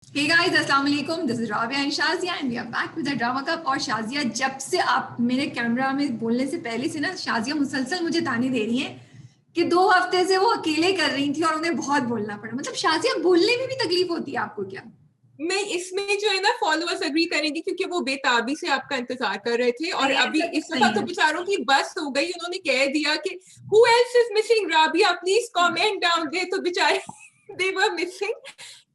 Hey guys, अस्सलाम वालेकुम. This is Rabia and Shazia and we are back with the drama cup. और शाजिया, जब से आप मेरे कैमरा में बोलने से पहले से ना शाजिया मुसलसल मुझे ताने दे रही है कि 2 हफ्ते से वो अकेले कर रही थी और उन्हें बहुत बोलना पड़ा. मतलब शाजिया, बोलने में भी तकलीफ होती है आपको क्या? मैं इसमें जो है ना फॉलोअर्स एग्री करेंगे क्योंकि वो बेताबी से आपका इंतजार कर रहे थे और अभी इस दफा तो बेचारों की बस हो गई. उन्होंने कह दिया कि who else is missing Rabia, please comment down there. तो बेचारे they were missing.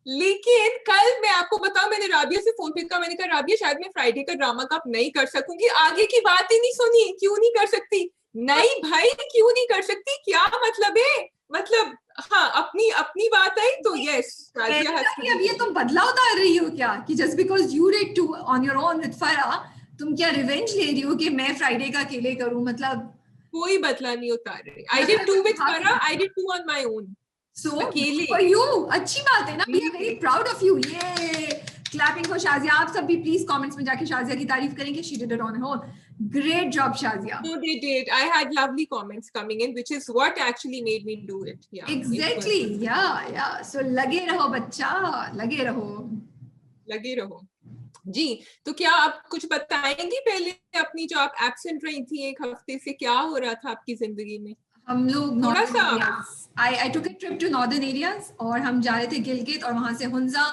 लेकिन कल मैं आपको बताऊं, मैंने राबिया से फोन पे कहा, मैंने कहा राबिया शायद मैं फ्राइडे का ड्रामा कप नहीं कर सकूंगी. आगे की बात ही नहीं सुनी. क्यों नहीं कर सकती? नहीं भाई, क्यों नहीं कर सकती? क्या मतलब है? मतलब हाँ, अपनी अपनी बात आई तो यस. अब ये तुम बदला उतार रही हो क्या कि just because you did to on your own with Farah, तुम क्या रिवेंज ले रही हो कि मैं फ्राइडे का अकेले करूं? मतलब कोई बदला नहीं उतार रही. आई डिड 2 विद फरा, I did 2 on my own. So for you, अच्छी बात है ना. We are very proud of you. ये clapping for शाजिया. आप सब भी प्लीज कमेंट्स में जाके शाजिया की तारीफ करेंगे. She did it on her own. Great job, Shazia. No, they did. I had lovely comments coming in, which is what actually made me do it. Yeah. Exactly. Yeah. So लगे रहो बच्चा, लगे रहो. लगे रहो. जी, तो क्या आप कुछ बताएंगी पहले अपनी जो आप एब्सेंट रही थी 1 हफ्ते से, क्या हो रहा था आपकी जिंदगी में? हम लोग northern areas, I took a trip to northern areas और हम जा रहे थे गिलगित और वहां से हुंजा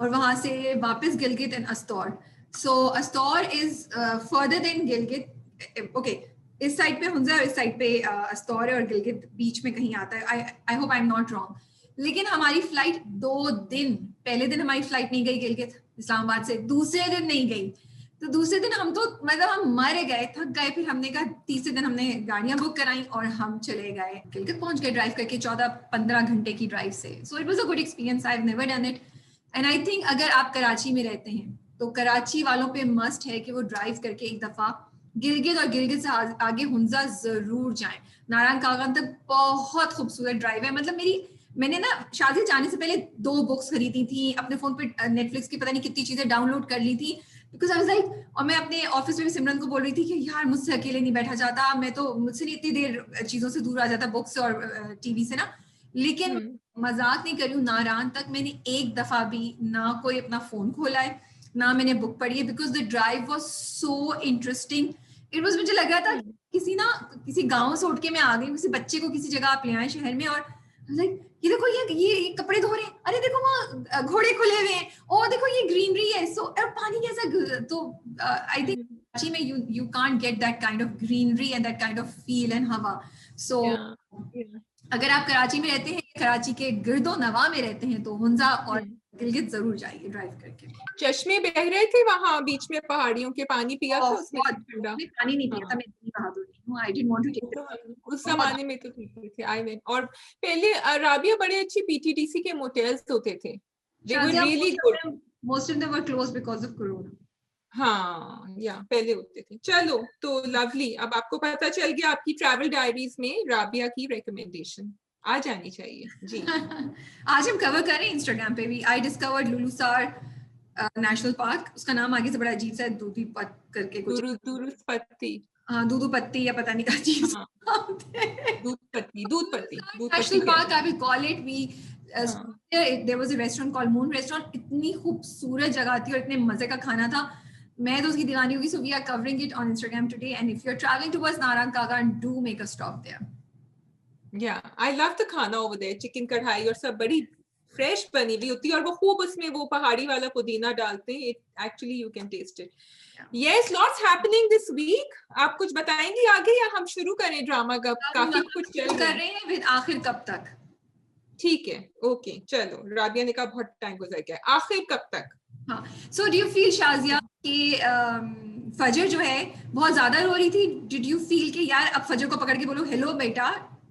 और वहां से वापस Gilgit and Astore. So Astore is further than Gilgit. Okay, इस साइड पे हुंजा और इस साइड पे अस्तौर है और गिलगित बीच में कहीं आता है. I hope I am not wrong. लेकिन हमारी फ्लाइट 2 दिन, पहले दिन हमारी फ्लाइट नहीं गई गिलगित इस्लामाबाद से, दूसरे दिन नहीं गई. तो दूसरे दिन हम तो मतलब हम मर गए, थक गए. फिर हमने कहा तीसरे दिन हमने गाड़ियां बुक कराई और हम चले गए गिलगित. पहुंच गए ड्राइव करके 14-15 घंटे की ड्राइव से. So it was a good experience. I have never done it and I think अगर आप कराची में रहते हैं तो कराची वालों पे मस्ट है कि वो ड्राइव करके एक दफा गिलगित और गिलगित से आगे हुंजा जरूर जाएं. नारायण कागान तक बहुत खूबसूरत ड्राइव है. मतलब मैंने ना शादी जाने से पहले 2 बुक्स खरीदी थी, अपने फोन पे नेटफ्लिक्स की पता नहीं कितनी चीजें डाउनलोड कर ली थी बिकॉज आई वाज लाइक. और मैं अपने ऑफिस में भी सिमरन को बोल रही थी कि यार मुझसे अकेले नहीं बैठा जाता, मैं तो मुझसे नहीं इतनी देर चीजों से दूर आ जाता बुक से और टीवी से ना. लेकिन मजाक नहीं कर रही हूँ, नारायण तक मैंने एक दफा भी ना कोई अपना फोन खोला है ना मैंने बुक पढ़ी है because the drive was so interesting. It was, मुझे लग रहा था किसी गांव से उठ के मैं आ गई, किसी बच्चे को किसी जगह आप ले आए शहर में और लाइक ये देखो ये कपड़े धो रहे हैं, अरे देखो वहाँ घोड़े खुले हुए हैं, और देखो ये ग्रीनरी है. सो पानी कैसा. तो आई थिंक कराची में you can't get that kind of greenery and that kind of feel and हवा. So अगर आप कराची में रहते हैं, कराची के गिरदो नवा में रहते हैं तो हुंजा और गिलगित जरूर जाइए ड्राइव करके. चश्मे बह रहे थे वहां बीच में पहाड़ियों के, पानी पिया था उसमें? ठंडा पानी नहीं पिया था. मैं इतनी बहादुर नहीं हूँ. I didn't want to take. उस जमाने में तो पीते थे. आई मीन, और पहले राबिया बड़े अच्छी पीटीडीसी के मोटेल्स होते थे. They were really good. Most of them were closed because of corona. हाँ, या पहले होते थे. चलो, तो लवली. अब आपको पता चल गया आपकी ट्रैवल डायरीज में राबिया की रिकमेंडेशन आ जानी चाहिए. जी. आज हम कवर करें इंस्टाग्राम पे भी. I discovered Lulusar national park. उसका नाम आगे से बड़ा अजीब सा है, दूधीपत करके कुछ. दूधपत्ती. हाँ, दूधपत्ती या पता नहीं क्या चीज. Doodhpathri national park I will call it. We there was a restaurant called moon restaurant. इतनी खूबसूरत जगह थी और इतने मजे का खाना था. मैं तो उसकी दीवानी होगी. So we are covering it on Instagram today and if you are travelling towards Naran Kaghan, do make a stop there. Yeah, I love the khana over there. Chicken karahi और सब बड़ी फ्रेश बनी हुई होती है और वो खूब उसमें वो पहाड़ी वाला पुदीना डालते हैं. It actually you can taste it. Yes, lots happening this week. आप कुछ बताएंगी आगे या हम शुरू करें ड्रामा का? काफी कुछ चल कर रहे हैं. फिर आखिर कब तक? ठीक है, ओके. चलो, राबिया ने कहा बहुत टाइम गुजर गया. आखिर कब तक? हाँ. So do you feel Shazia कि फजर जो है बहुत ज्यादा रो रही थी? Did you feel कि यार अब फजर को पकड़ के बोलो हेलो बेटा,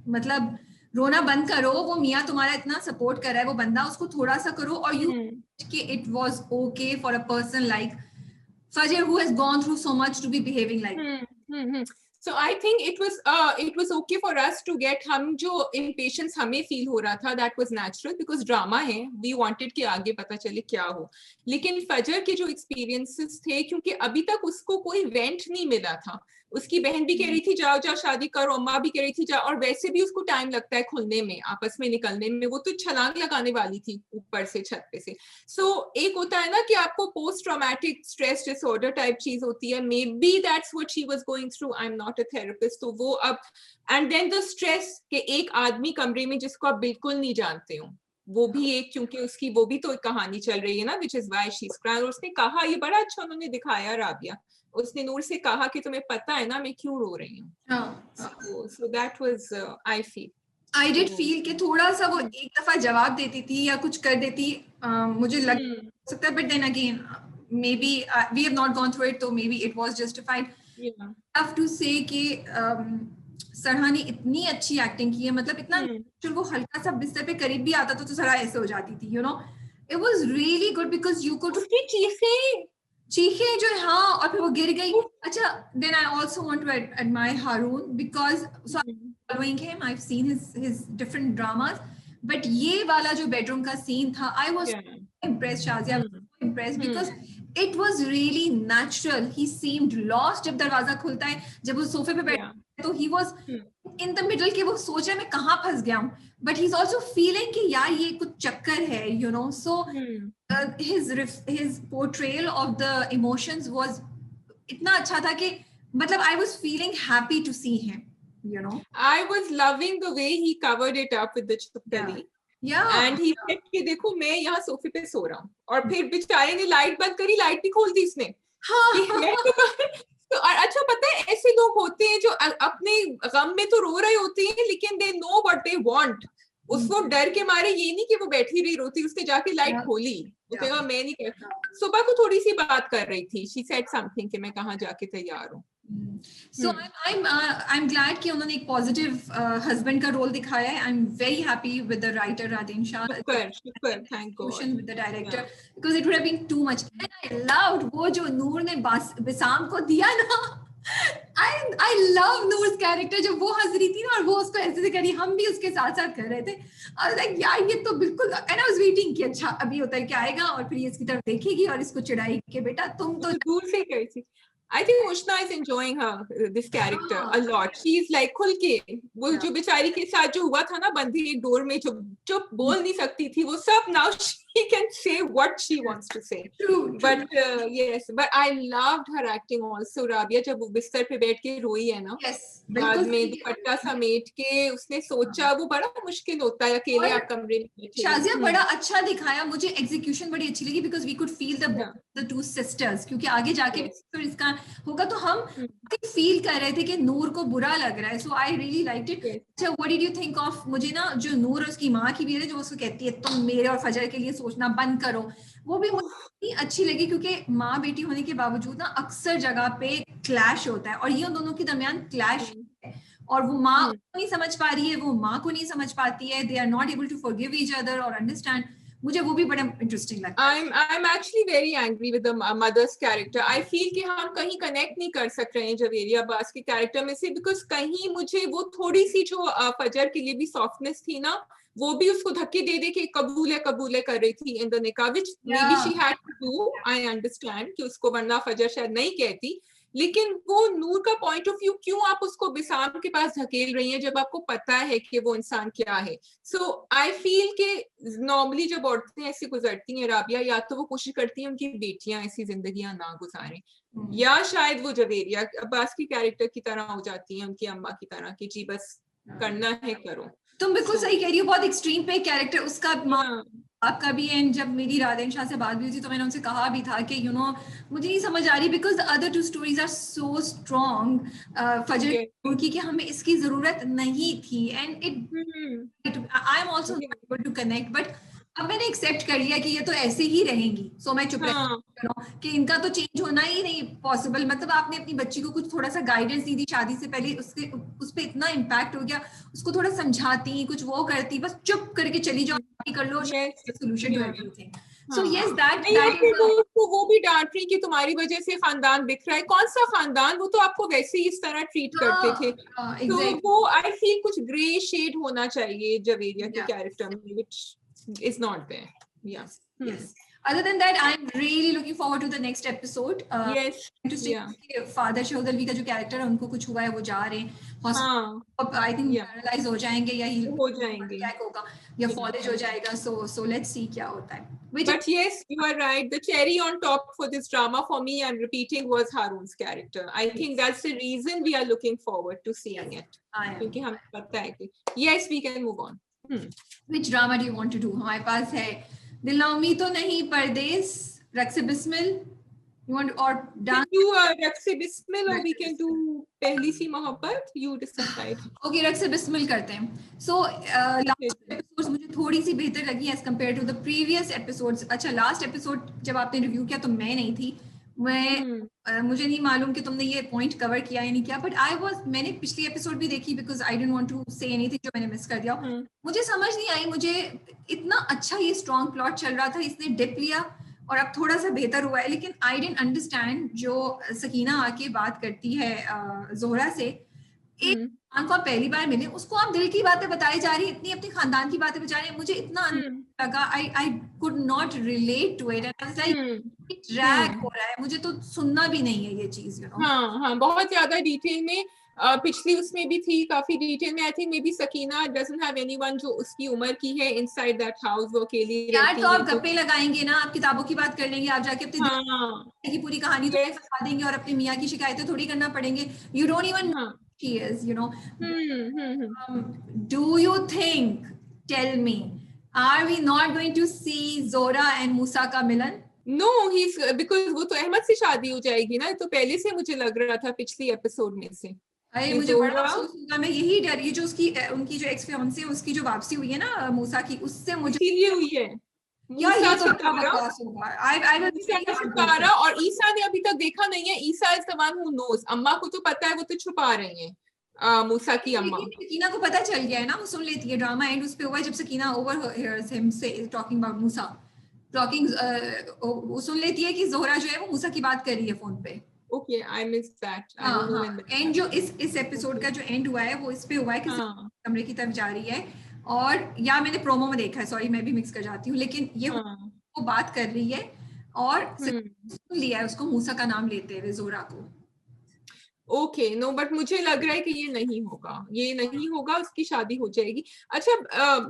मतलब रोना बंद करो, वो मियाँ तुम्हारा इतना सपोर्ट कर रहा है, वो बंदा, उसको थोड़ा सा करो. और यू कि it was okay for a person like फजर who has gone through so much to be behaving like So I think it was okay for us to get, हम जो impatience हमें feel हो रहा था, that was natural because drama है. We wanted कि आगे पता चले क्या हो. लेकिन फजर के जो experiences थे, क्योंकि अभी तक उसको कोई vent नहीं मिला था, उसकी बहन भी कह रही थी जाओ जाओ शादी करो, अम्मा भी कह रही थी जाओ, और वैसे भी उसको टाइम लगता है खुलने में, आपस में निकलने में, वो तो छलांग लगाने वाली थी ऊपर से छत पे से। सो एक होता है ना कि आपको post traumatic stress disorder type चीज होती है, may be that's what she was going through, I am not a therapist. तो वो अब एंड देन द स्ट्रेस के एक आदमी कमरे में जिसको आप बिल्कुल नहीं जानते हो, वो भी एक, क्योंकि उसकी वो भी तो एक कहानी चल रही है ना, which is why she is crying. और उसने कहा, ये बड़ा अच्छा उन्होंने दिखाया राबिया, उसने नूर से कहा कि तुम्हें पता है ना मैं क्यों रो रही हूँ। So that was I feel, I did feel कि थोड़ा सा वो एक दफा जवाब देती थी या कुछ कर देती, मुझे लग सकता है, but then again maybe we have not gone through it, तो maybe it was justified. Have to say कि सरहा ने इतनी अच्छी एक्टिंग की है, मतलब इतना वो हल्का सा बिस्तर पे करीब भी आता तो सरहा ऐसे हो जाती थी, you know, it was really good because you could चीखे जो, हाँ, और फिर वो गिर गई। अच्छा, then I also want to admire Haroon because following him, I've seen his different dramas, but ये वाला जो बेडरूम का सीन था, I was impressed, Shazia, impressed because it was really natural. He seemed lost जब दरवाजा खुलता है, जब वो सोफे पे बैठा है, तो he was in the middle कि वो सोच रहा है मैं कहाँ फंस गया हूँ, but he's also feeling कि यार ये कुछ चक्कर है, you know. So his portrayal of the emotions was इतना अच्छा था कि मतलब I was feeling happy to see him. You know, I was loving the way he covered it up with the chupkali. Yeah. And he said कि देखो मैं यहाँ सोफे पे सो रहा हूँ, और फिर बेचारे ने लाइट बंद करी, लाइट भी खोल दी इसने। तो अच्छा पता है ऐसे लोग होते हैं जो अपने गम में तो रो रहे होते हैं, लेकिन they know what they want. उसको डर के मारे ये नहीं कि वो बैठी रही रोती, उसने जाके लाइट खोली, वो कहेगा मैं नहीं कर। सुबह को थोड़ी सी बात कर रही थी, she said something कि मैं कहाँ जाके तैयार हूँ। So I'm glad कि उन्होंने एक positive husband का role दिखाया है. I'm very happy with the writer Radin Shah. Super, thank God. With the director, because it would have been too much. And I loved वो जो नूर ने बिसाम को दिया ना. I love Noor's character, जब वो हंस रही थी ना और वो उसको ऐसे से करी, हम भी उसके साथ साथ कर रहे थे. I was like यार ये तो बिल्कुल, and I was waiting कि अच्छा अभी होता है क्या आएगा, और फिर ये इसकी तरफ देखेगी और इसको चिढ़ाई कि बेटा तुम तो दूर से कही थी. I think Ushna is enjoying this character a lot. She's like खुल के, वो जो बेचारी के साथ जो हुआ था ना बंदी एक डोर में, जो बोल नहीं सकती थी, वो सब now she can say what she wants to say. True. But yes, but I loved her acting also. Rabia जब वो बिस्तर पे बैठ के रोई है ना, बाद में दुपट्टा समेट के, उसने सोचा, वो बड़ा मुश्किल होता है अकेले आप कमरे में बैठे। शाजिया बड़ा अच्छा दिखाया, मुझे एग्जीक्यूशन बड़ी अच्छी लगी, because we could feel the two sisters, क्योंकि आगे जाके फिर इसका होगा तो हम फील कर रहे थे कि नूर को बुरा लग रहा है. सो आई रियली लाइक्ड इट. अच्छा, what did you think of, मुझे ना जो नूर और उसकी माँ की भी है जो उसको कहती है तुम मेरे और फजर के लिए सोचना बंद करो, वो भी मुझे अच्छी लगी, क्योंकि माँ बेटी होने के बावजूद ना अक्सर जगह पे क्लैश होता है, और ये उन दोनों के दरमियान क्लैश है, और वो माँ को नहीं समझ पा रही है, वो माँ को नहीं समझ पाती है, they are not able to forgive each other और अंडरस्टैंड. मुझे वो भी बड़ा इंटरेस्टिंग लगता है. I'm actually very angry with the mother's character. I feel कि हम कहीं कनेक्ट नहीं कर सक रहे हैं जवेरिया अब्बास के कैरेक्टर में से, बिकॉज कहीं मुझे वो थोड़ी सी जो फजर के लिए भी सॉफ्टनेस थी ना, वो भी उसको धक्के दे दे के कबूले कर रही थी इन द निकाह, which maybe she had to do. I understand कि उसको, वरना फजर शायद नहीं कहती, लेकिन वो नूर का पॉइंट ऑफ व्यू, क्यों आप उसको बिसाम के पास धकेल रही हैं जब आपको पता है कि वो इंसान क्या है. सो आई फील कि नॉर्मली जब औरतें ऐसी गुजरती हैं राबिया, या तो वो कोशिश करती हैं उनकी बेटियां ऐसी जिंदगियां ना गुजारें, या शायद वो जवेरिया अब्बास की कैरेक्टर की तरह हो जाती हैं, उनकी अम्मा की तरह, कि जी बस करना है करो. तुम बिल्कुल सही कह रही हो, बहुत एक्सट्रीम पे कैरेक्टर उसका आपका भी. एंड जब मेरी राधेन शाह से बात भी हुई थी तो मैंने उनसे कहा भी था कि मुझे नहीं समझ आ रही, because the other two stories are so strong फजर की, कि हमें इसकी जरूरत नहीं थी. And it I am also able to connect, but अब मैंने एक्सेप्ट कर लिया कि ये तो ऐसे ही रहेंगी, सो मैं चुप रही कि इनका तो चेंज होना ही नहीं पॉसिबल. मतलब आपने अपनी बच्ची को कुछ थोड़ा सा गाइडेंस दी थी शादी से पहले, उस पे इतना इम्पैक्ट हो गया, उसको थोड़ा समझाती, कुछ वो करती, बस चुप करके चली जाओ, कर लो, solution to everything. So yes, that वो भी डांट रही कि तुम्हारी वजह से खानदान बिखरा है. कौन सा खानदान, वो तो आपको वैसे ही इस तरह ट्रीट करते थे. तो वो आई फील कुछ ग्रे शेड होना चाहिए जवेरिया के कैरेक्टर में, which is not there. Yes. Other than that, I'm really looking forward to the next episode. Yes. Interesting. Father Shahdalvi का जो कैरेक्टर है उनको कुछ हुआ है, वो जा रहे हैं हॉस्पिटल, आई थिंक पैरालाइज हो जाएंगे या हो जाएंगे, क्या होगा या फॉलेज हो जाएगा. सो लेट्स सी क्या होता है. But yes, you are right. The cherry on top for this drama for me, I'm repeating, was Harun's character. I think that's the reason we are looking forward to seeing it. क्योंकि हमें पता है कि yes, we can move on. Which drama do you want to do? हमारे पास है दिल ना उम्मीद तो नहीं, परदेस, रक्स Bismil. You want or dance? You रक्स Bismil or we can do पहली सी मोहब्बत. You decide. Okay, रक्स बिस्मिल करते हैं. So last episodes मुझे थोड़ी सी बेहतर लगी as compared to the previous episodes. अच्छा, last episode जब आपने रिव्यू किया तो मैं नहीं थी. मुझे नहीं मालूम कि तुमने ये पॉइंट कवर किया या नहीं किया, बट मैंने पिछली एपिसोड भी देखी because I didn't want to say anything जो मैंने मिस कर दिया. मुझे समझ नहीं आई, मुझे इतना अच्छा ये स्ट्रॉन्ग प्लॉट चल रहा था, इसने डिप लिया और अब थोड़ा सा बेहतर हुआ है. लेकिन आई डिडंट अंडरस्टैंड जो सकीना आके बात करती है जोहरा से, एक इंसान को आप पहली बार मिले, उसको आप दिल की बातें बताई जा रही, इतनी अपने खानदान की बातें बता रही है. मुझे इतना लगा, I could not relate to it. Drag हो रहा है, मुझे तो सुनना भी नहीं है ये चीज, यू नो. हाँ, बहुत ज्यादा डिटेल में. पिछली उसमें भी थी काफी डिटेल में. I think may be Sakina doesn't have anyone जो उसकी उम्र की है इनसाइड दैट हाउस. वो अकेली रहती है. तो आप गप्पे लगाएंगे ना, आप किताबों की बात कर लेंगे, आप जाके अपनी की पूरी कहानी तो बता देंगे और अपनी मियाँ की शिकायतें थोड़ी करना पड़ेंगे. You don't even she is, you know. Do you think, tell me, are we not going to see Zora and Musa का मिलन? No, he's because वो तो अहमद से शादी हो जाएगी ना, तो पहले से मुझे लग रहा था पिछली एपिसोड में से. अरे मुझे बड़ा अफसोस हुआ, मैं यही डर रही, जो उनकी जो एक्स फियांसे है उसकी जो वापसी हुई है ना मूसा की, उससे मुझे इसीलिए हुई है. और ईसा ने अभी तक देखा नहीं है. Isa is the one who knows. अम्मा को तो पता है, वो तो छुपा रही हैं मूसा की अम्मा. सकीना को पता चल गया है ना, वो सुन लेती है. ड्रामा एंड उस पे हुआ जब सकीना ओवरहियर्स हिम से टॉकिंग अबाउट मूसा. वो सुन लेती है कि जोहरा जो है वो मूसा की बात कर रही है फोन पे. Okay, I missed that. And जो इस एपिसोड का जो एंड हुआ है वो इस पे हुआ है कि कमरे की तरफ जा रही है, और या मैंने प्रोमो में देखा है, सॉरी मैं भी मिक्स कर जाती हूँ, लेकिन ये वो बात कर रही है और सुन लिया है उसको मूसा का नाम लेते हुए जोरा को. ओके, नो, बट मुझे लग रहा है कि ये नहीं होगा, उसकी शादी हो जाएगी. अच्छा,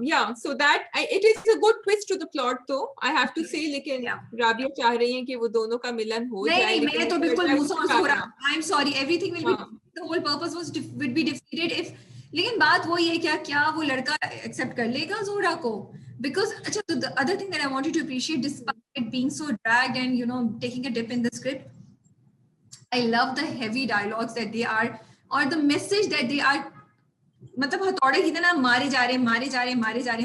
या so that it is a good twist to the plot, तो आई हैव टू से. लेकिन राबिया चाह रही है कि वो दोनों का मिलन हो जाए. नहीं, मैं तो बिल्कुल मूसा और Zora, I am sorry, everything will be, the whole purpose was would be defeated if. लेकिन बात वो ये क्या वो लड़का एक्सेप्ट कर लेगा जोरा को? बिकॉज अच्छा, the other thing that I wanted to appreciate despite it being so dragged and you know taking a dip in the script, I love the heavy dialogues that they are, or the message that they are, मतलब हथौड़े की तरह मारे जा रहे हैं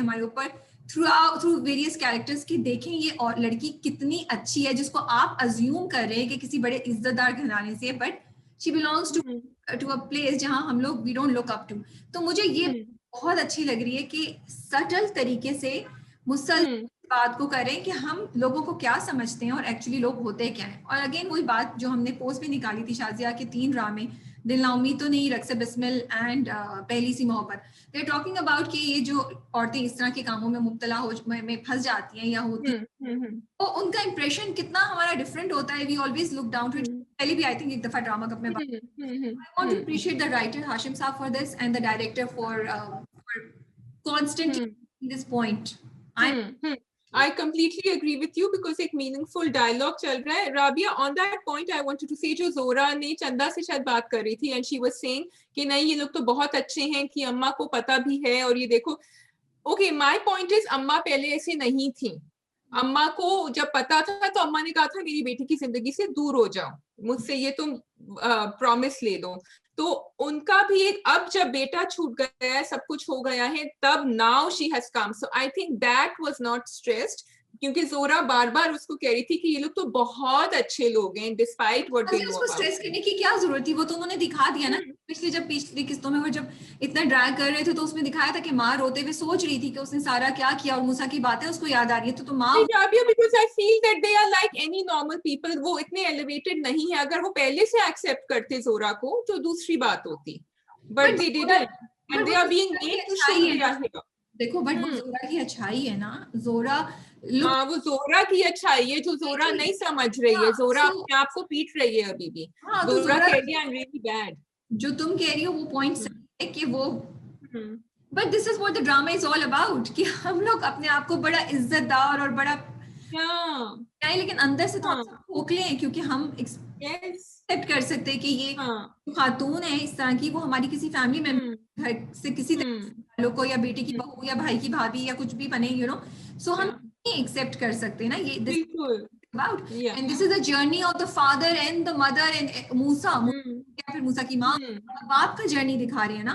हमारे ऊपर थ्रू वेरियस कैरेक्टर्स की. देखें ये और लड़की कितनी अच्छी है, जिसको आप अज्यूम कर रहे हैं कि किसी बड़े इज्जतदार घराने से, but she belongs to a place जहां हम लोग we don't look up to. तो मुझे ये बहुत अच्छी लग रही है कि सटल तरीके से मुसलसल बात को करें कि हम लोगों को क्या समझते हैं और एक्चुअली लोग होते क्या हैं. और अगेन वही बात जो हमने पोस्ट में निकाली थी शाजिया के 3 ड्रामे, दिल ना उम्मीद तो नहीं, रक्स बिस्मिल एंड पहली सी मोहब्बत. दे आर टॉकिंग अबाउट कि ये जो औरतें इस तरह के कामों में मुब्तला में फंस जाती हैं या होती हैं, तो उनका इंप्रेशन कितना हमारा डिफरेंट होता है. We always look down to it. पहले भी आई थिंक एक दफा ड्रामा कप में बात, I want to appreciate the writer Hashim sahab for this and the director for constantly this point. I completely agree with you because एक meaningful dialogue चल रहा है. Rabia, on that point I wanted to say, जो जोरा ने चंदा से शायद बात कर रही थी and she was saying कि नहीं ये लोग तो बहुत अच्छे हैं, कि अम्मा को पता भी है और ये देखो. Okay, my point is अम्मा पहले ऐसे नहीं थी. अम्मा को जब पता था तो अम्मा ने कहा था मेरी बेटी की जिंदगी से दूर हो जाओ, मुझसे ये तुम प्रॉमिस ले दो. तो उनका भी एक, अब जब बेटा छूट गया है, सब कुछ हो गया है, तब now she has come. So I think that was not stressed, क्योंकि जोरा बार बार उसको कह रही थी कि ये लोग तो बहुत अच्छे लोग हैं despite what they know about. Stress करने की क्या जरूरत थी? वो तो उन्होंने दिखा दिया ना पिछली किस्तों में. वो जब इतना ड्रैग कर रहे थे तो उसमें दिखाया था कि माँ रोते हुए सोच रही थी कि उसने सारा क्या किया और मूसा की बातें उसको याद आ रही है. तो माँ, because I feel that they are like any normal people. वो इतने एलिवेटेड नहीं है. अगर वो पहले से एक्सेप्ट करते जोरा को तो दूसरी बात होती, but they didn't and they are being made to show. देखो बट वो जोरा की अच्छाई है ना, जोरा हाँ वो जोरा की अच्छाई है जो जोरा नहीं समझ रही है, जोरा अपने आप को पीट रही है अभी भी। हाँ तो जोरा कह रही है आई एम रियली बैड। जो तुम कह रही हो वो पॉइंट सही है कि वो, but this is what the drama is all about, कि हम लोग अपने आप को बड़ा इज्जतदार और बड़ा नहीं, लेकिन अंदर से तो हम सब खोखले हैं, क्योंकि हम एक्सेप्ट कर सकते हैं कि ये खातून है इस तरह की, वो हमारी किसी फैमिली मेंबर घर से किसी तरह लोग को, या बेटी की बहू या भाई की भाभी या कुछ भी बने, यू नो, सो हम एक्सेप्ट कर सकते हैं ना ये बिल्कुल about and this is the journey of the father and the mother and मूसा या फिर मूसा की माँ और बाप का जर्नी दिखा रही है ना।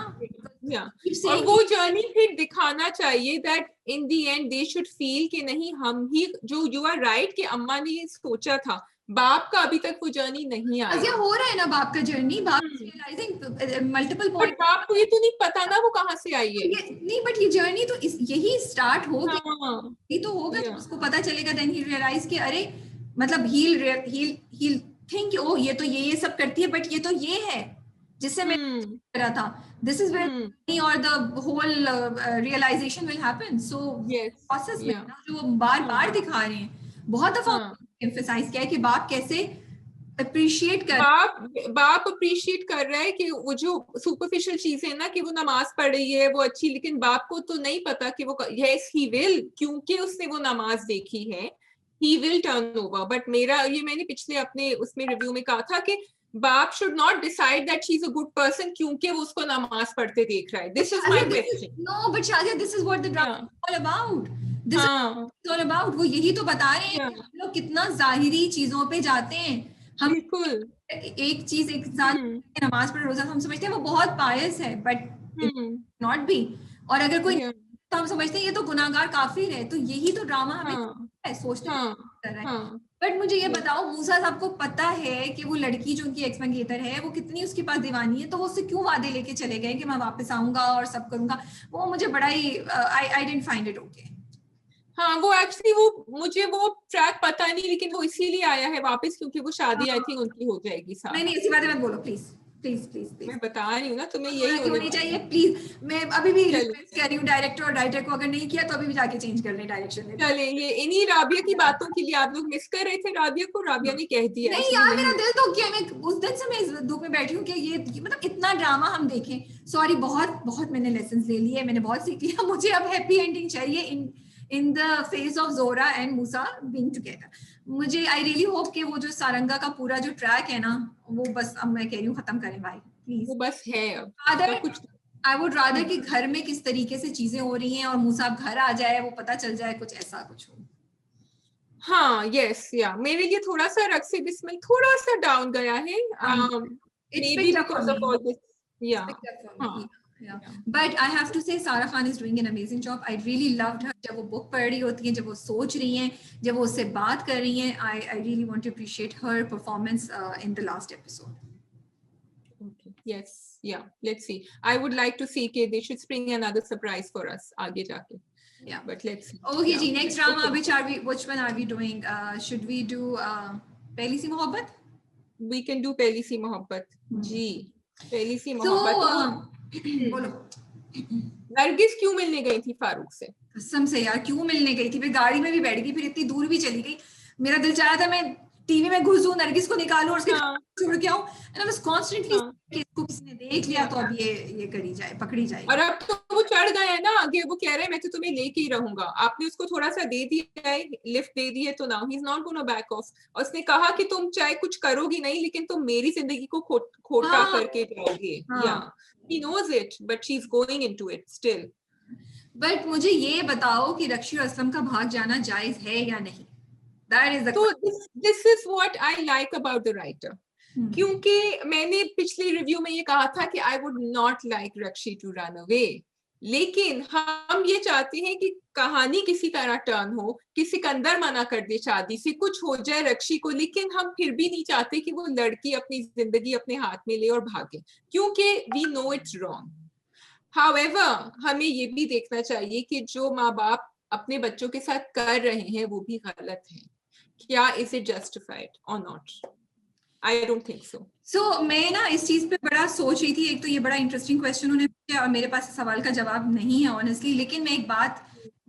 और वो जर्नी फिर दिखाना चाहिए that in the and they should feel कि नहीं हम ही जो, यू आर राइट कि अम्मा ने ये सोचा था, बाप का अभी तक वो जर्नी नहीं आया। हो रहा है ना बाप का जर्नी, बाप रियलाइजिंग मल्टीपल पॉइंट, बट बाप को ये तो नहीं पता ना वो कहाँ से आई है। नहीं बट ये जर्नी तो यही स्टार्ट होगी, ये तो होगा जब उसको पता चलेगा, देन ही रियलाइज कि अरे मतलब he'll think ओ ये तो ये सब करती है, बट ये तो ये है जिससे मैं करा था, दिस इज वेयर और the whole realisation will happen. So process में ना जो बार बार दिखा रहे हैं, बहुत दफा एम्फसाइज किया है कि बाप कैसे अप्रिशिएट कर, बाप अप्रिशिएट कर रहा है कि वो जो सुपरफिशियल चीजें ना कि वो नमाज पढ़ रही है वो अच्छी, लेकिन बाप को तो नहीं पता कि वो यस ही विल, क्योंकि उसने वो नमाज देखी है, he will turn over। But मेरा ये मैंने पिछले अपने उसमें रिव्यू में कहा था कि बाप should not decide that she's a good person क्योंकि वो उसको नमाज पढ़ते देख रहा है। This is my question। No, but Shazia, this is what the drama is all about। This is all about। वो यही तो बता रहे हैं कि हम लोग कितना जाहिरी चीजों पे जाते हैं। हम बिल्कुल एक चीज एक साथ नमाज पढ़ रोजा हम समझते हैं वो बहुत पायस है, बट नॉट बी, और अगर कोई तो हम समझते हैं ये तो गुनाहगार काफिर है। तो यही तो ड्रामा हमें सोचने कर रहा है। बट मुझे ये बताओ, मूसा साहब को पता है कि वो लड़की जो उनकी एक्स मंगेतर है वो कितनी उसके पास दीवानी है, तो वो उससे क्यों वादे लेके चले गए कि मैं वापस आऊंगा और सब करूंगा? वो मुझे बड़ा ही I didn't find it okay. हाँ वो एक्चुअली वो मुझे वो ट्रैक पता नहीं, लेकिन वो इसीलिए आया है वापस क्योंकि वो शादी आई थिंक उनकी हो जाएगी साथ। नहीं ऐसी बातें मत बोलो प्लीज प्लीज प्लीज प्लीज। मैं बता रही हूँ ना तुम्हें यही होनी चाहिए प्लीज। मैं अभी भी रिक्वेस्ट कर रही हूँ डायरेक्टर और राइटर को, अगर नहीं किया तो अभी भी जाके चेंज कर लें डायरेक्शन में। चले ये इन्हीं राबिया की बातों के लिए आप लोग मिस कर रहे थे राबिया को, राबिया ने कह दिया। नहीं यार मेरा दिल तो क्या, मैं उस दिन से मैं इस धूप में बैठी हूँ कि ये मतलब इतना ड्रामा हम देखें। सॉरी, बहुत बहुत मैंने लेसन ले लिए, मैंने बहुत सीख लिया। मुझे अब हैप्पी एंडिंग चाहिए in the face of Zora and Musa being together। मुझे I really hope कि वो जो सारंगा का पूरा जो ट्रैक है ना वो बस अब मैं कह रही हूँ खत्म करें भाई प्लीज। वो बस है अब कुछ I would rather कि घर में किस तरीके से चीजें हो रही हैं और मूसा घर आ जाए, वो पता चल जाए, कुछ ऐसा कुछ हो। हाँ यस या मेरे लिए थोड़ा सा रक्सी बिस्मिल थोड़ा सा डाउन गया है, maybe because of all this। Yeah. But I have to say Sara Khan is doing an amazing job। I really loved her जब वो बुक पढ़ रही होती हैं, जब वो सोच रही हैं, जब वो उससे बात कर रही हैं। I really want to appreciate her performance in the last episode। Okay. Yes. Yeah. Let's see। I would like to see कि they should spring another surprise for us आगे जाके। Yeah. But let's see। Okay ji, next drama which one are we doing? Should we do पहली सी मोहब्बत? We can do पहली सी मोहब्बत। जी पहली सी मोहब्बत। बोलो नरगिस क्यों मिलने गई थी फारूक से? कसम से यार क्यों मिलने गई थी? फिर गाड़ी में भी बैठ गई, फिर इतनी दूर भी चली गई। मेरा दिल चाह रहा था मैं टीवी में घुसूं, नरगिस को निकालूं और उसके छोड़ के आऊं। एंड आई वाज कॉन्स्टेंटली कि इसको किसी ने देख लिया तो अब ये करी जाए, पकड़ी जाए। और अब तो वो चढ़ गए हैं ना आगे, वो कह रहे हैं मैं तो तुम्हें लेके ही रहूंगा। आपने उसको थोड़ा सा दे दिया है, लिफ्ट दे दी है, तो now he is not gonna back of. और उसने कहा कि तुम चाहे कुछ करोगी नहीं लेकिन तुम मेरी जिंदगी को खोटा करके जाओगे। या he knows it but she's going into it still। But मुझे ये बताओ कि रक्षी और असलम का भाग जाना जायज है या नहीं? That is the this is what I like about the writer। क्योंकि मैंने पिछले रिव्यू में ये कहा था कि I would not like रक्षी to run away, लेकिन हम ये चाहते हैं कि कहानी किसी तरह टर्न हो, कि सिकंदर मना कर दे शादी से, कुछ हो जाए रक्षी को, लेकिन हम फिर भी नहीं चाहते कि वो लड़की अपनी जिंदगी अपने हाथ में ले और भागे, क्योंकि we know it's wrong। However, हमें ये भी देखना चाहिए कि जो माँ बाप अपने बच्चों के साथ कर रहे हैं वो भी गलत है। क्या is it justified or not? I don't think so. So मैं ना इस चीज पे बड़ा सोच रही थी, एक तो ये बड़ा इंटरेस्टिंग क्वेश्चन उन्होंने पूछा और मेरे पास सवाल का जवाब नहीं है ऑनेस्टली, लेकिन मैं एक बात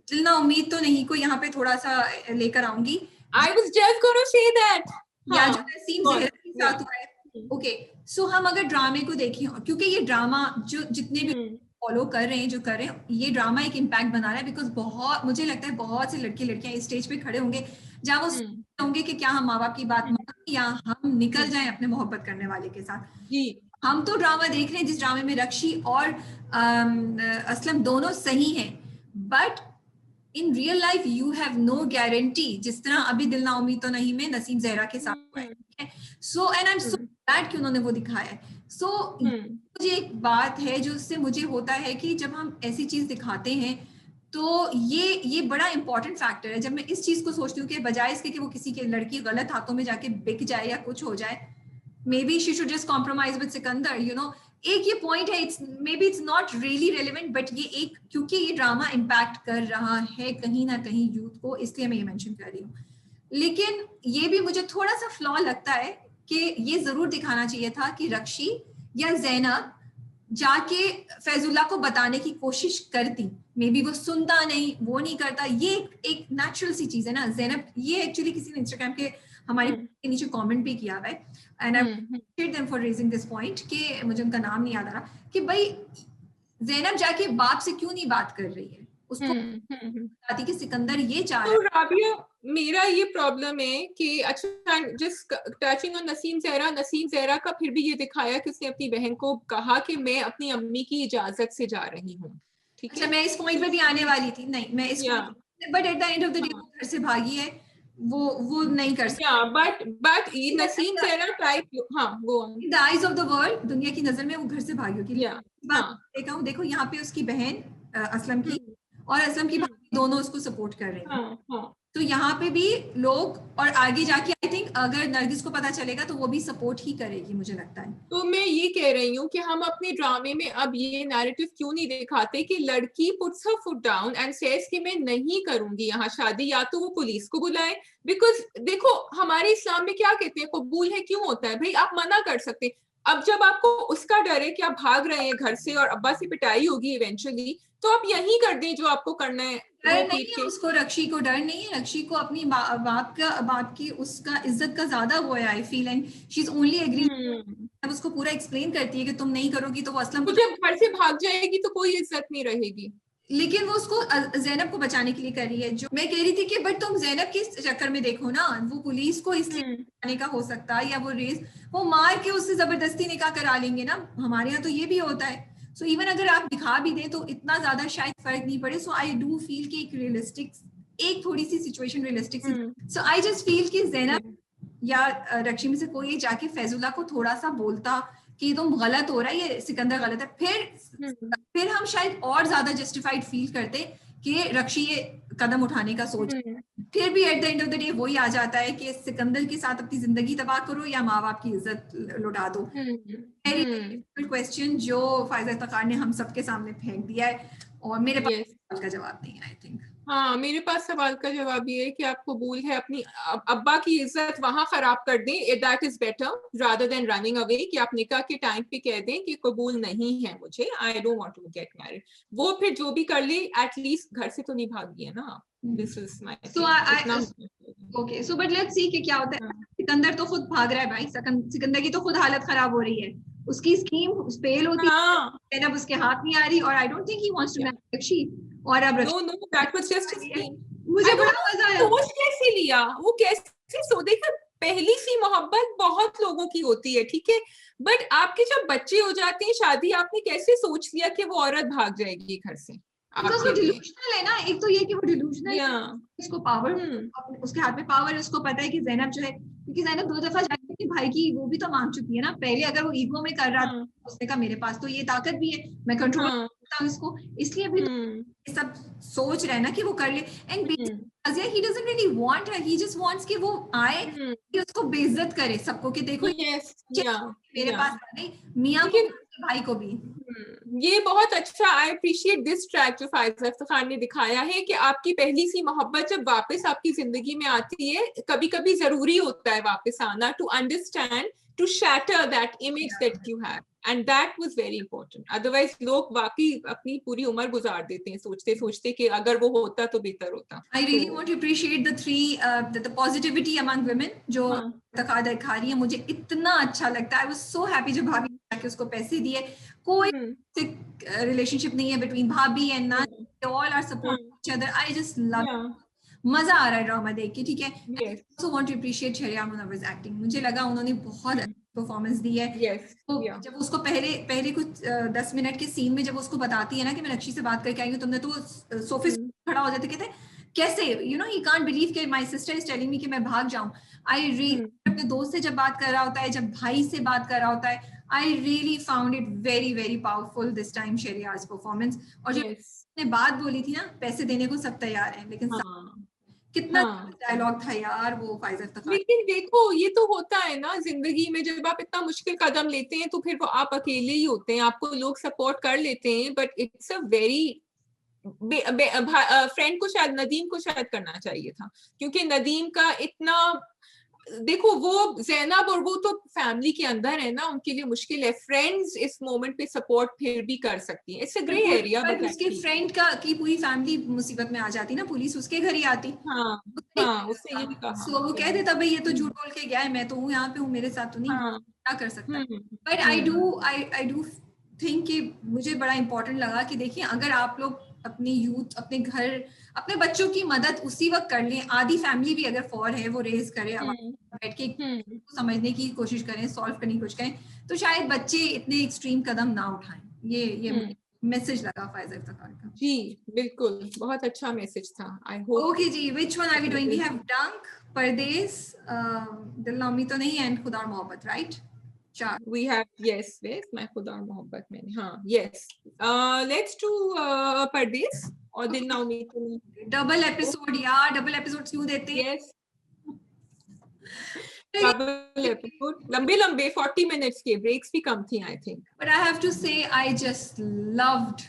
दिल ना उम्मीद तो नहीं को यहाँ पे थोड़ा सा लेकर आऊंगी। I was just going to say that. या जो नसीम ज़हरा के साथ हुआ है। ओके, सो हम अगर ड्रामे को देखें, क्योंकि ये ड्रामा जो जितने भी फॉलो कर रहे हैं, जो कर रहे हैं, ये ड्रामा एक इम्पैक्ट बना रहा है, बिकॉज बहुत मुझे लगता है बहुत से लड़के लड़कियां इस स्टेज पे खड़े होंगे जहाँ वो होंगे कि क्या हम माँ बाप की बात मानें या हम निकल जाएं अपने मोहब्बत करने वाले के साथ। हम तो ड्रामा देख रहे हैं जिस ड्रामे में रक्षी और असलम दोनों सही हैं, but in real life you have no guarantee, जिस तरह अभी दिल ना उम्मीद तो नहीं में नसीम ज़हरा के साथ हुआ है। So and I am so glad कि उन्होंने वो दिखाया है। सो मुझे एक बात है जो उससे मुझे होता है कि जब हम ऐसी चीज दिखाते हैं तो ये बड़ा इंपॉर्टेंट फैक्टर है। जब मैं इस चीज को सोचती हूँ कि बजाय इसके कि वो किसी के लड़की गलत हाथों में जाके बिक जाए या कुछ हो जाए, may be she should just compromise with Sikandar, you know. एक ये पॉइंट है, it's may be it's not really relevant, but ये एक, क्योंकि ये ड्रामा इम्पैक्ट कर रहा है कहीं ना कहीं यूथ को, इसलिए मैं ये मेंशन कर रही हूँ। लेकिन ये भी मुझे थोड़ा सा फ्लॉ लगता है कि ये जरूर दिखाना चाहिए था कि रक्षी या ज़ैनब जाके फैजुल्ला को बताने की कोशिश करती, मे बी वो सुनता नहीं, वो नहीं करता। ये एक नेचुरल सी चीज है ना। ज़ैनब, ये एक्चुअली किसी ने इंस्टाग्राम के हमारे के नीचे कमेंट भी किया हुआ है, and I appreciate them for raising this point, कि मुझे उनका नाम नहीं याद आ रहा, कि भाई ज़ैनब जाके बाप से क्यों नहीं बात कर रही है, उसको बताती कि सिकंदर ये चाह रहा है। तो राबिया, मेरा ये प्रॉब्लम है कि अच्छा, जिस टचिंग ऑन नसीम ज़हरा का फिर भी ये दिखाया कि उसने अपनी बहन को कहा कि मैं अपनी अम्मी की इजाजत से जा रही हूँ, ठीक है। अच्छा, मैं इस पॉइंट पे भी आने वाली थी, नहीं मैं इस but at the end of the day घर से भागी है, वो नहीं कर सकता। बट नसीम ज़हरा टाइप, हाँ, go on. In the eyes of the world, दुनिया की नजर में वो घर से भागी होगी। देखा हूँ, देखो यहाँ पे उसकी बहन असलम की और असलम की भाभी दोनों उसको सपोर्ट कर रहे हैं। तो यहाँ पे भी लोग, और आगे जाके आई थिंक अगर नरगिस को पता चलेगा तो वो भी सपोर्ट ही करेगी, मुझे लगता है। तो मैं ये कह रही हूँ कि हम अपने ड्रामे में अब ये नैरेटिव क्यों नहीं दिखाते कि लड़की puts her foot down and says कि मैं नहीं करूंगी यहाँ शादी, या तो वो पुलिस को बुलाए। बिकॉज देखो, हमारे इस्लाम में क्या कहते हैं, कबूल है क्यों होता है भाई, आप मना कर सकते। अब जब आपको उसका डर है कि आप भाग रहे हैं घर से और अब्बा से पिटाई होगी इवेंचुअली, तो आप यही कर दें जो आपको करना है। डर नहीं है उसको, रक्षी को डर नहीं है। रक्षी को अपनी बाप की उसका इज्जत का ज्यादा वो है, I feel, and she is only agree. अब उसको पूरा एक्सप्लेन करती है कि तुम नहीं करोगी तो वो असलम को, जब घर से भाग जाएगी तो कोई इज्जत नहीं रहेगी। लेकिन वो उसको ज़ैनब को बचाने के लिए कर रही है। जो मैं कह रही थी कि बट तुम ज़ैनब के चक्कर में देखो ना, वो पुलिस को इसलिए बचाने का हो सकता है, या वो रेस वो मार के उससे जबरदस्ती निकाह करा लेंगे ना। हमारे यहाँ तो ये भी होता है। सो इवन अगर आप दिखा भी दें तो इतना ज्यादा शायद फर्क नहीं पड़े। सो आई डू फील कि एक रियलिस्टिक, एक थोड़ी सी situation realistic. So I just feel कि ज़ैनब या रक्षी में से कोई जाके फैजुल्ला को थोड़ा सा बोलता कि तुम गलत हो रहा है, ये सिकंदर गलत है, फिर हम शायद और ज्यादा जस्टिफाइड फील करते कि रक्षी ये कदम उठाने का सोच। फिर भी at the end of the day वही आ जाता है कि सिकंदर के साथ अपनी जिंदगी तबाह करो या माँ बाप की इज्जत लुटा दो। वेरी डिफिकल्ट क्वेश्चन जो फायजा इफ्तिखार ने हम सबके सामने फेंक दिया है, और मेरे पास सवाल का जवाब नहीं है आई थिंक। हाँ, मेरे पास सवाल का जवाब ये है कि आप कबूल है अपनी अब्बा की इज्जत वहां खराब कर दें, that is better rather than running away, कि आप निकाह के टाइम पे कह दें कि कबूल नहीं है मुझे, I don't want to get married. वो फिर जो भी कर ले, एटलीस्ट घर से तो नहीं भागी है ना। This is my okay, so but let's see कि क्या होता है। सिकंदर तो खुद भाग रहा है भाई, सिकंदर की तो खुद हालत खराब हो रही है, उसकी स्कीम फेल होती है, अब उसके हाथ नहीं आ रही, और I don't think he wants to marry Rakshi. और अब no that was just a scheme. मुझे बड़ा मजा आया। सोच कैसे लिया वो, कैसे सो देखा, पहली सी मोहब्बत बहुत लोगों की होती है, ठीक है, बट आपके जब बच्चे हो जाते हैं, शादी, आपने कैसे सोच लिया कि वो औरत भाग जाएगी घर से? वो डिलूशनल है ना। एक तो ये कि वो डिलूशनल है, उसको पावर, उसके हाथ में पावर है, उसको पता है कि ज़ैनब जो है, क्योंकि ज़ैनब 2 दफा जाके अपने भाई की वो भी तो मांग चुकी है ना। पहले अगर वो ईगो में कर रहा था, उसने कहा मेरे पास तो ये ताकत भी है, मैं कंट्रोल करता हूँ इसको, इसलिए अभी तो सब सोच रहे हैं ना कि वो कर ले। And he doesn't really want her, he just wants कि वो आए, कि उसको बेइज्जत करे सबको, कि देखो मेरे पास नहीं, मियां को भाई को भी। ये बहुत अच्छा, आई अप्रिशिएट दिस ट्रैक जो फाइज अख्तर खान ने दिखाया है कि आपकी पहली सी मोहब्बत जब वापस आपकी जिंदगी में आती है, कभी कभी जरूरी होता है वापस आना to understand, to shatter that image that you have, and that was very important. Otherwise लोग वाकई अपनी पूरी उम्र गुजार देते हैं सोचते सोचते कि अगर वो होता तो बेहतर होता। I really want to appreciate the positivity among women जो तकादा खा रही है, मुझे इतना अच्छा लगता है। I was so happy जब भाभी ने आके उसको पैसे दिए। कोई रिलेशनशिप नहीं है between भाभी and Nan, they all are supporting each other. I just love it. मजा आ रहा है ड्रामा देख के, ठीक है। I also want to appreciate Shariah मुनव्वर's acting, मुझे लगा उन्होंने बहुत परफॉर्मेंस दी है। तो जब उसको पहले कुछ 10 मिनट के सीन में जब उसको बताती है ना कि मैं नक्शी से बात करके आई हूँ, तुमने तो सोफे से खड़ा हो जाते, कहते कैसे, you know, he can't believe कि my sister is telling me कि मैं भाग जाऊं। आई रियली, अपने दोस्त से जब बात कर रहा होता है, जब भाई से बात कर रहा होता है, I really found it very very powerful this time शरिया's परफॉर्मेंस। और जो ने बात बोली थी ना, पैसे देने को सब तैयार हैं, लेकिन कितना डायलॉग था यार वो फाइज अख्तर खान। लेकिन देखो ये तो होता है ना जिंदगी में, जब आप इतना मुश्किल कदम लेते हैं तो फिर वो आप अकेले ही होते हैं, आपको लोग सपोर्ट कर लेते हैं, but it's a very friend को शायद, नदीम को शायद करना चाहिए था, क्योंकि नदीम का इतना, देखो वो ज़ैनब और वो तो फैमिली के अंदर है ना, उनके लिए मुश्किल है। फ्रेंड्स इस मोमेंट पे सपोर्ट फिर भी कर सकती है, it's a grey area. But उसके फ्रेंड की पूरी फैमिली मुसीबत में आ जाती ना, पुलिस उसके घर ही आती। उससे ये भी कहा, सो वो कह देता भाई ये तो झूठ बोल के गया है, मैं तो हूँ यहाँ पे हूँ, मेरे साथ तो नहीं, क्या कर सकता। बट आई डू थिंक कि मुझे बड़ा इंपॉर्टेंट लगा कि देखिए, अगर आप लोग अपनी यूथ, अपने घर, अपने बच्चों की मदद उसी वक्त कर लें, आधी फैमिली भी अगर फॉर है वो रेज करे, बैठ के समझने की कोशिश करें, सॉल्व करने की कोशिश करें, तो शायद बच्चे इतने एक्सट्रीम कदम ना उठाएं। ये मैसेज लगा फाइज अख्तर खान का। जी बिल्कुल, बहुत अच्छा मैसेज था। I hope. ओके जी, which one are we doing? We have Dunk, Pardes, दिल ना उम्मीद तो नहीं, एंड खुदा और मोहब्बत, राइट? We have, yes, मैं खुदा और मोहब्बत मैंने, हाँ, yes. Let's do परदेस और दिल ना उम्मीद तो नहीं। डबल एपिसोड यार, डबल एपिसोड क्यों देते हैं? Yes. डबल एपिसोड, लंबे 40 मिनट्स के, ब्रेक्स भी कम थी I think. But I have to say I just loved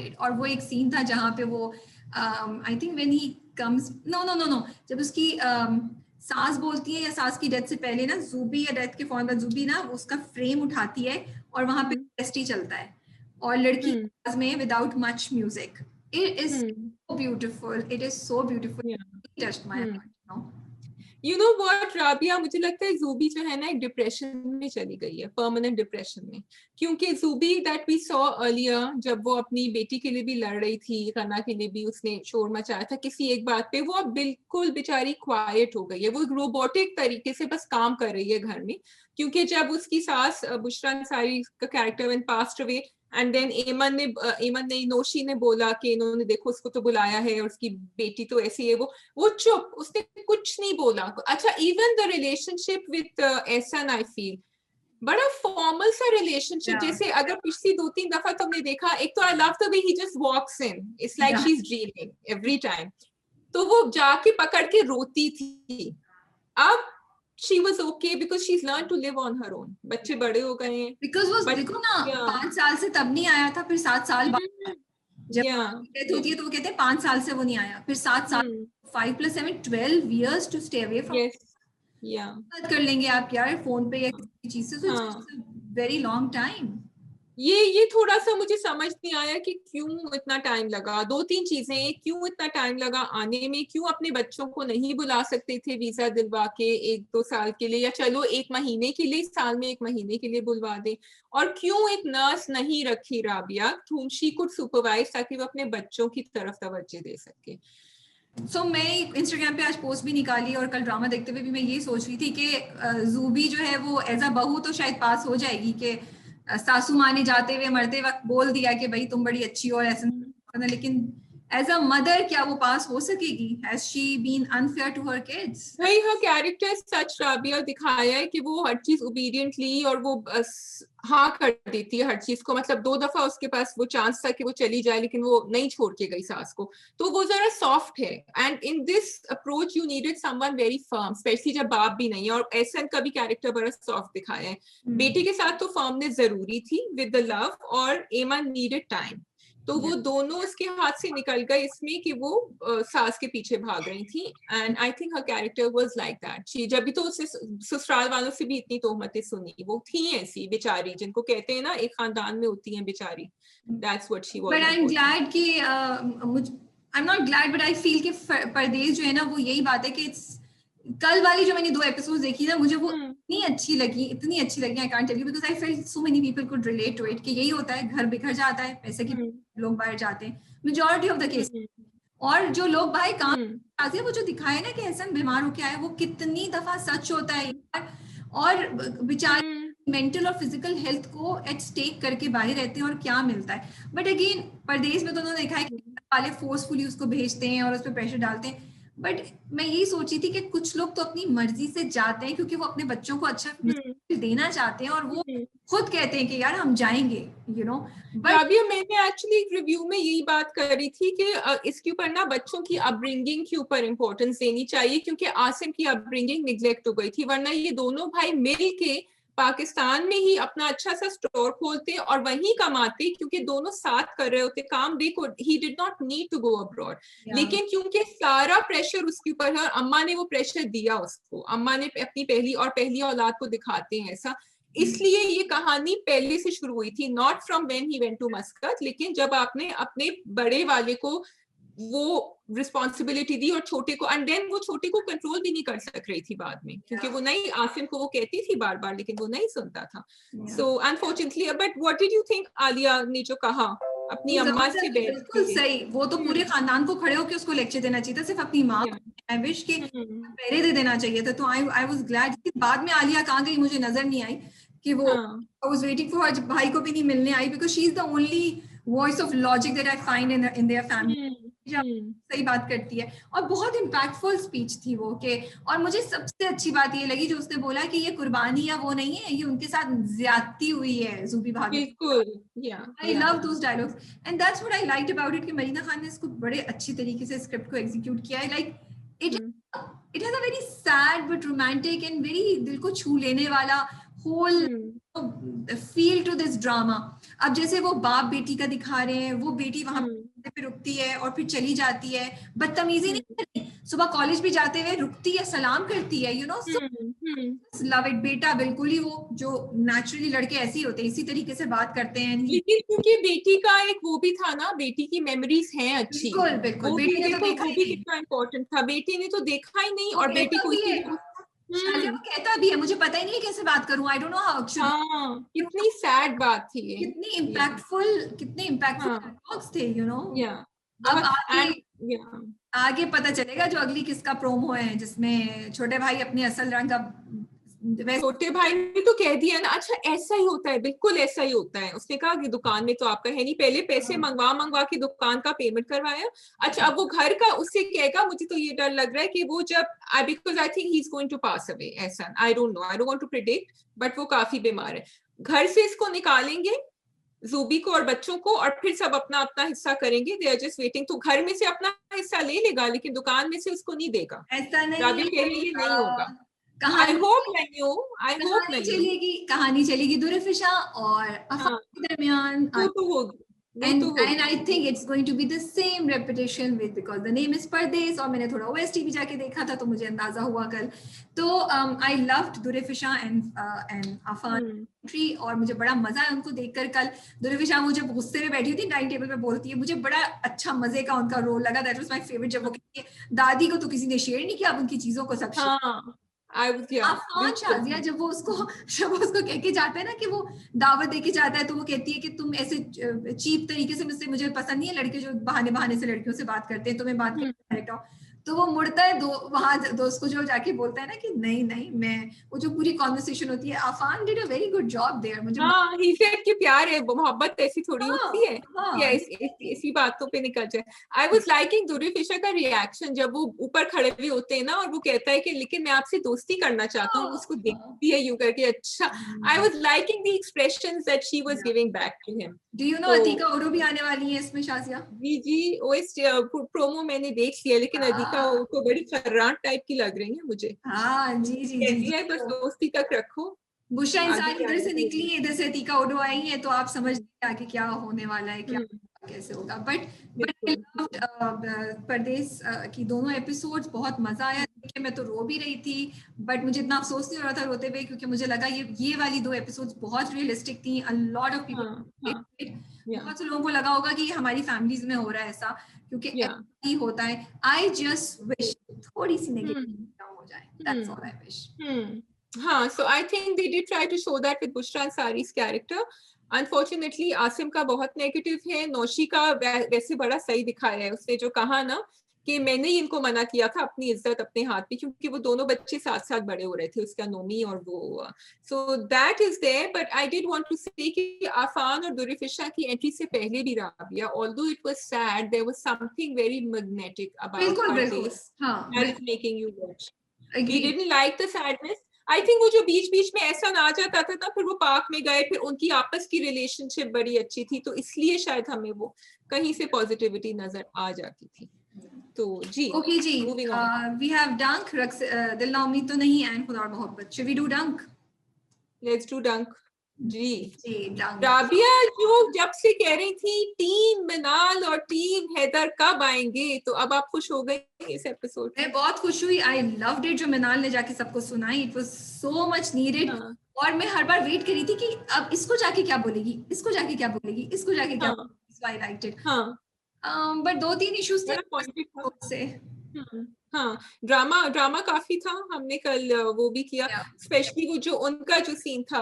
it. और वो एक सीन था जहाँ पे वो I think when he comes, no, जब उसकी सास बोलती है, या सास की डेथ से पहले ना, जूबी या डेथ के फौरन बाद जूबी ना उसका फ्रेम उठाती है और वहां पे टेस्टी चलता है और लड़की आवाज में without much music, it is so beautiful, it is so beautiful, touched my heart. You know what, Rabia, मुझे लगता है जूबी जो है ना एक डिप्रेशन में चली गई है, परमानेंट डिप्रेशन में, क्योंकि जूबी दैट वी सॉ अर्लियर, जब वो अपनी बेटी के लिए भी लड़ रही थी, रना के लिए भी उसने शोर मचाया था किसी एक बात पे, वो अब बिल्कुल बेचारी क्वाइट हो गई है, वो रोबोटिक तरीके से बस काम कर रही है घर में, क्योंकि जब उसकी सास बुशरा अंसारी का character when passed away, and then Aiman ने नोशी ने बोला कि इन्होंने देखो उसको तो बुलाया है और उसकी बेटी तो ऐसी है, वो चुप, उसने कुछ नहीं बोला। अच्छा, even the relationship with Ehsan, I feel बड़ा फॉर्मल सा रिलेशनशिप, जैसे अगर पिछली 2-3 दफा तुमने देखा, एक तो I love the way he just walks in, it's like she is dreaming every time, तो वो जाके पकड़ के रोती थी। अब she was okay because she's learned to live on her own. बच्चे बड़े हो गए हैं। Because वो देखो ना, 5 साल से तब नहीं आया था, फिर 7 साल बाद जब डेथ होती है तो वो कहते हैं 5 साल से वो नहीं आया, फिर 7 साल, 5 + 7 12 years to stay away from. बात कर लेंगे आप यार फोन पे या किसी चीज से, so it's a very long time. ये थोड़ा सा मुझे समझ नहीं आया कि क्यों इतना टाइम लगा। 2-3 चीजें, क्यों इतना टाइम लगा आने में, क्यों अपने बच्चों को नहीं बुला सकते थे वीजा दिलवा के 1-2 साल के लिए, या चलो 1 महीने के लिए, साल में 1 महीने के लिए बुलवा दें, और क्यों एक नर्स नहीं रखी Rabia whom she could supervise, ताकि वो अपने बच्चों की तरफ तवज्जो दे सके। मैं इंस्टाग्राम पे आज पोस्ट भी निकाली, और कल ड्रामा देखते हुए भी मैं ये सोच रही थी कि जूबी जो है वो एज अ बहू तो शायद पास हो जाएगी, कि सासू माँ ने जाते हुए मरते वक्त बोल दिया कि भाई तुम बड़ी अच्छी हो, ऐसा, लेकिन एज अ मदर क्या वो पास हो सकेगी? Has she been unfair to her kids? भाई हर कैरेक्टर सच राबिया दिखाया है कि वो हर चीज ओबीडियंटली और वो हाँ कर देती है हर चीज को, मतलब 2 दफा उसके पास वो चांस था कि वो चली जाए लेकिन वो नहीं छोड़ के गई सास को, तो वो जरा सॉफ्ट है। And in this approach you needed someone very firm, specially जब बाप भी नहीं है, और एहसन का भी कैरेक्टर बड़ा सॉफ्ट दिखाया है। बेटे के साथ तो फर्मनेस जरूरी थी विद द लव, और एमन नीडेड टाइम, तो वो दोनों उसके हाथ से निकल गए इसमें कि वो सास के पीछे भाग रही थी। And I think her character was like that. She जब भी तो उससे ससुराल वालों से भी इतनी तोहमतें सुनी, वो थी ऐसी बेचारी, जिनको कहते हैं ना एक खानदान में होती हैं बेचारी, that's what she was. But I am glad कि I am not glad but I feel कि परदेश जो है ना वो यही बात है कि कल वाली जो मैंने 2 एपिसोड देखी ना, मुझे वो इतनी अच्छी लगी I can't tell you, because I felt so many people could relate to it कि यही होता है, घर बिखर जाता है, पैसे की लोग बाहर जाते हैं मेजॉरिटी ऑफ द केस, और जो लोग भाई काम आते हैं वो जो दिखाए ना कि एहसन बीमार होके आए, वो कितनी दफा सच होता है यार, और बेचारे मेंटल और फिजिकल हेल्थ को एट स्टेक करके बाहर रहते हैं और क्या मिलता है। बट अगेन परदेश में तो उन्होंने देखा है कि वाले फोर्सफुली उसको भेजते हैं और उस पर प्रेशर डालते हैं, बट मैं यही सोची थी कि कुछ लोग तो अपनी मर्जी से जाते हैं क्योंकि वो अपने बच्चों को अच्छा देना चाहते हैं और वो खुद कहते हैं कि यार हम जाएंगे, यू नो। बट मैंने एक्चुअली रिव्यू में यही बात करी थी कि इसके ऊपर ना बच्चों की अपब्रिंगिंग के ऊपर इंपॉर्टेंस देनी चाहिए, क्योंकि आसिम की अपब्रिंगिंग निग्लेक्ट हो गई थी, वरना ये दोनों भाई मिल के पाकिस्तान में ही अपना अच्छा सा स्टोर खोलते और वहीं कमाते, क्योंकि दोनों साथ कर रहे होते काम। देखो he did not need to go abroad, लेकिन क्योंकि सारा प्रेशर उसके ऊपर है और अम्मा ने वो प्रेशर दिया उसको, अम्मा ने अपनी पहली औलाद को दिखाते हैं ऐसा, इसलिए ये कहानी पहले से शुरू हुई थी, not from when he went to Muscat, लेकिन जब आपने अपने बड़े वाले को वो रिस्पॉन्सिबिलिटी दी और छोटे को, एंड देन वो छोटे को कंट्रोल भी नहीं कर सक रही थी बाद में, क्योंकि वो नहीं, आसिम को वो कहती थी बार बार लेकिन वो नहीं सुनता था। So unfortunately, but what did you think Alia ने जो कहा अपनी अम्मा से बिल्कुल सही, वो तो पूरे खानदान को खड़े होकर उसको लेक्चर देना चाहिए था, सिर्फ अपनी माँ को आई विश के पहले दे देना चाहिए था। तो आई वाज ग्लैड कि बाद में आलिया कहाँ गई मुझे नजर नहीं आई, कि वो I was waiting for her, भाई को भी नहीं मिलने आई, because she is the only voice of logic that I find in their family. सही बात करती है, और बहुत इम्पैक्टफुल स्पीच थी वो के, और मुझे सबसे अच्छी बात ये लगी जो उसने बोला कि ये कुर्बानी या वो नहीं है, ये उनके साथ ज्यादती हुई है ज़ूबी भाभी। बिल्कुल, I love those dialogues and that's what I liked about it कि मरीना खान ने इसको बड़े अच्छी तरीके से स्क्रिप्ट को एग्जीक्यूट किया है। Like it has a very sad but romantic and very दिल को छू लेने वाला whole feel to this drama. अब जैसे वो बाप बेटी का दिखा रहे हैं, वो बेटी वहां पे रुकती है और फिर चली जाती है, बदतमीजी नहीं करती, सुबह कॉलेज भी जाते हुए रुकती है, सलाम करती है, यू नो, लव इट। बेटा बिल्कुल ही वो जो नेचुरली लड़के ऐसे ही होते हैं, इसी तरीके से बात करते हैं, लेकिन क्योंकि बेटी का एक वो भी था ना, बेटी की मेमोरीज हैं अच्छी, बिल्कुल बिल्कुल, बेटी ने तो देखा वो भी कितना इम्पोर्टेंट था, बेटी ने तो देखा ही नहीं, और बेटी को शाजिया कहता भी है मुझे पता ही नहीं है कैसे बात करूं, आई डोंट नो हाउ शुड। कितनी सैड बात थी ये, कितनी इम्पैक्टफुल डायलॉग्स थे, यू नो। अब आगे पता चलेगा जो अगली किसका प्रोमो है जिसमें छोटे भाई अपने असल रंग का, छोटे भाई ने तो कह दिया ना, अच्छा ऐसा ही होता है, बिल्कुल ऐसा ही होता है, उसने कहा कि दुकान में तो आपका है नहीं, पहले पैसे मंगवा के दुकान का पेमेंट करवाया, अच्छा अब वो घर का उससे कहेगा, मुझे तो ये डर लग रहा है कि वो जब because I think he is going to pass away, ऐसा I don't know, I don't want to predict, but वो काफी बीमार है, घर से इसको निकालेंगे ज़ूबी को और बच्चों को, और फिर सब अपना अपना हिस्सा करेंगे, दे आर जस्ट वेटिंग, तो घर में से अपना हिस्सा ले लेगा लेकिन दुकान में से उसको नहीं देगा, ऐसा नहीं, नहीं होगा। कहानी चलेगी दुरफिशा और अफान के दरमियान, and I think it's going to be the same repetition with, because the name is परदेस, और मैंने थोड़ा OST भी जाके देखा था तो मुझे अंदाजा हुआ कल, तो I loved दुरफिशा and अफान, और मुझे बड़ा मजा है उनको देखकर। कल दुरफिशा मुझे गुस्से में बैठी थी, डाइनिंग टेबल पे बोलती है, मुझे बड़ा अच्छा मजे का उनका रोल लगा, दैट वाज माय फेवरेट, जब वो कहती है दादी को तो किसी ने शेयर नहीं किया, अब उनकी चीजों को सब अफान शाजिया जब वो उसको कह के जाता है ना कि वो दावत दे के जाता है, तो वो कहती है कि तुम ऐसे चीप तरीके से मुझे पसंद नहीं है लड़के जो बहाने से लड़कियों से बात करते हैं, तो मैं बात करता हूँ, तो वो मुड़ता है वहां दोस्त को जो जाके बोलता है ना कि नहीं नहीं मैं, वो जो पूरी कॉन्वर्सेशन होती है, Afan did a very good job there, मुझे हाँ, ही सेड कि प्यार है, मोहब्बत ऐसी थोड़ी होती है हाँ या इसी बातों पे निकल जाए। आई वाज लाइकिंग दुर्वी फिशर का रिएक्शन जब वो ऊपर खड़े हुए होते हैं ना और वो कहता है कि लेकिन मैं आपसे दोस्ती करना चाहता हूँ, उसको देखती है यूं करके, अच्छा। I was liking the expressions that she was giving back to him. Do you know Atiqa Odho भी आने वाली है इसमें शाजिया? जी वो इस प्रोमो मैंने देख लिया, लेकिन अदिका को बड़ी खर्राट टाइप की लग रही है मुझे। हाँ जी जी जी, कहती है बस दोस्ती तक रखो। बुशरा इंसान इधर से निकली है, इधर से अतीका ओडो आई है, तो आप समझ आगे क्या होने वाला है, क्या कैसे होगा। बट परदेश की दोनों एपिसोड्स बहुत मजा आया देख के, मैं तो रो भी रही थी, बट मुझे इतना अफसोस नहीं हो रहा था रोते हुए, क्योंकि मुझे लगा ये वाली 2 एपिसोड्स बहुत रियलिस्टिक थी। अ लॉट ऑफ पीपल, बहुत से लोगों को लगा होगा कि हमारी फैमिलीज में हो रहा है ऐसा, क्योंकि ही होता है। आई जस्ट विश थोड़ी सी नेगेटिव हो जाए, दैट्स ऑल आई विश। हाँ, so I think they did try to show that with Bushra Ansari's character. Unfortunately, Asim का बहुत नेगेटिव है, नौशी का वैसे बड़ा सही दिखाया है। उसने जो कहा ना कि मैंने ही इनको मना किया था अपनी इज्जत अपने हाथ में, क्योंकि वो दोनों बच्चे साथ साथ बड़े हो रहे थे, उसका नोमी और वो। So that is there, but I did want to say कि आफान और दुर्वी फिशर की एंट्री से पहले भी Rabia, although it was sad, there was something very magnetic about her face that is making you watch. We didn't like the sadness. I think वो जो बीच बीच में ऐसा ना आ जाता था ना, फिर वो पार्क में गए, फिर उनकी आपस की रिलेशनशिप बड़ी अच्छी थी, तो इसलिए शायद हमें वो कहीं से पॉजिटिविटी नजर आ जाती थी। तो जी ओके जी, वी हैव डंक, दिल ना उम्मीद तो नहीं एंड खुदा और मोहब्बत। शुड वी डू डंक? लेट्स डू डंक जी। डंक। राबिया जो जब से कह रही थी टीम मिनाल और टीम हैदर कब आएंगे, तो अब आप खुश हो गई इस एपिसोड? मैं बहुत खुश हुई, आई लव्ड इट जो मिनाल ने जाके सबको सुनाई, it was so much needed. और मैं हर बार वेट कर रही थी कि अब इसको जाके क्या बोलेगी, इसको जाके क्या बोलेगी, इसको जाके क्या बोलेगी। So I liked it. But 2-3 issues थे। हाँ, ड्रामा काफी था, हमने कल वो भी किया, स्पेशली वो जो उनका जो सीन था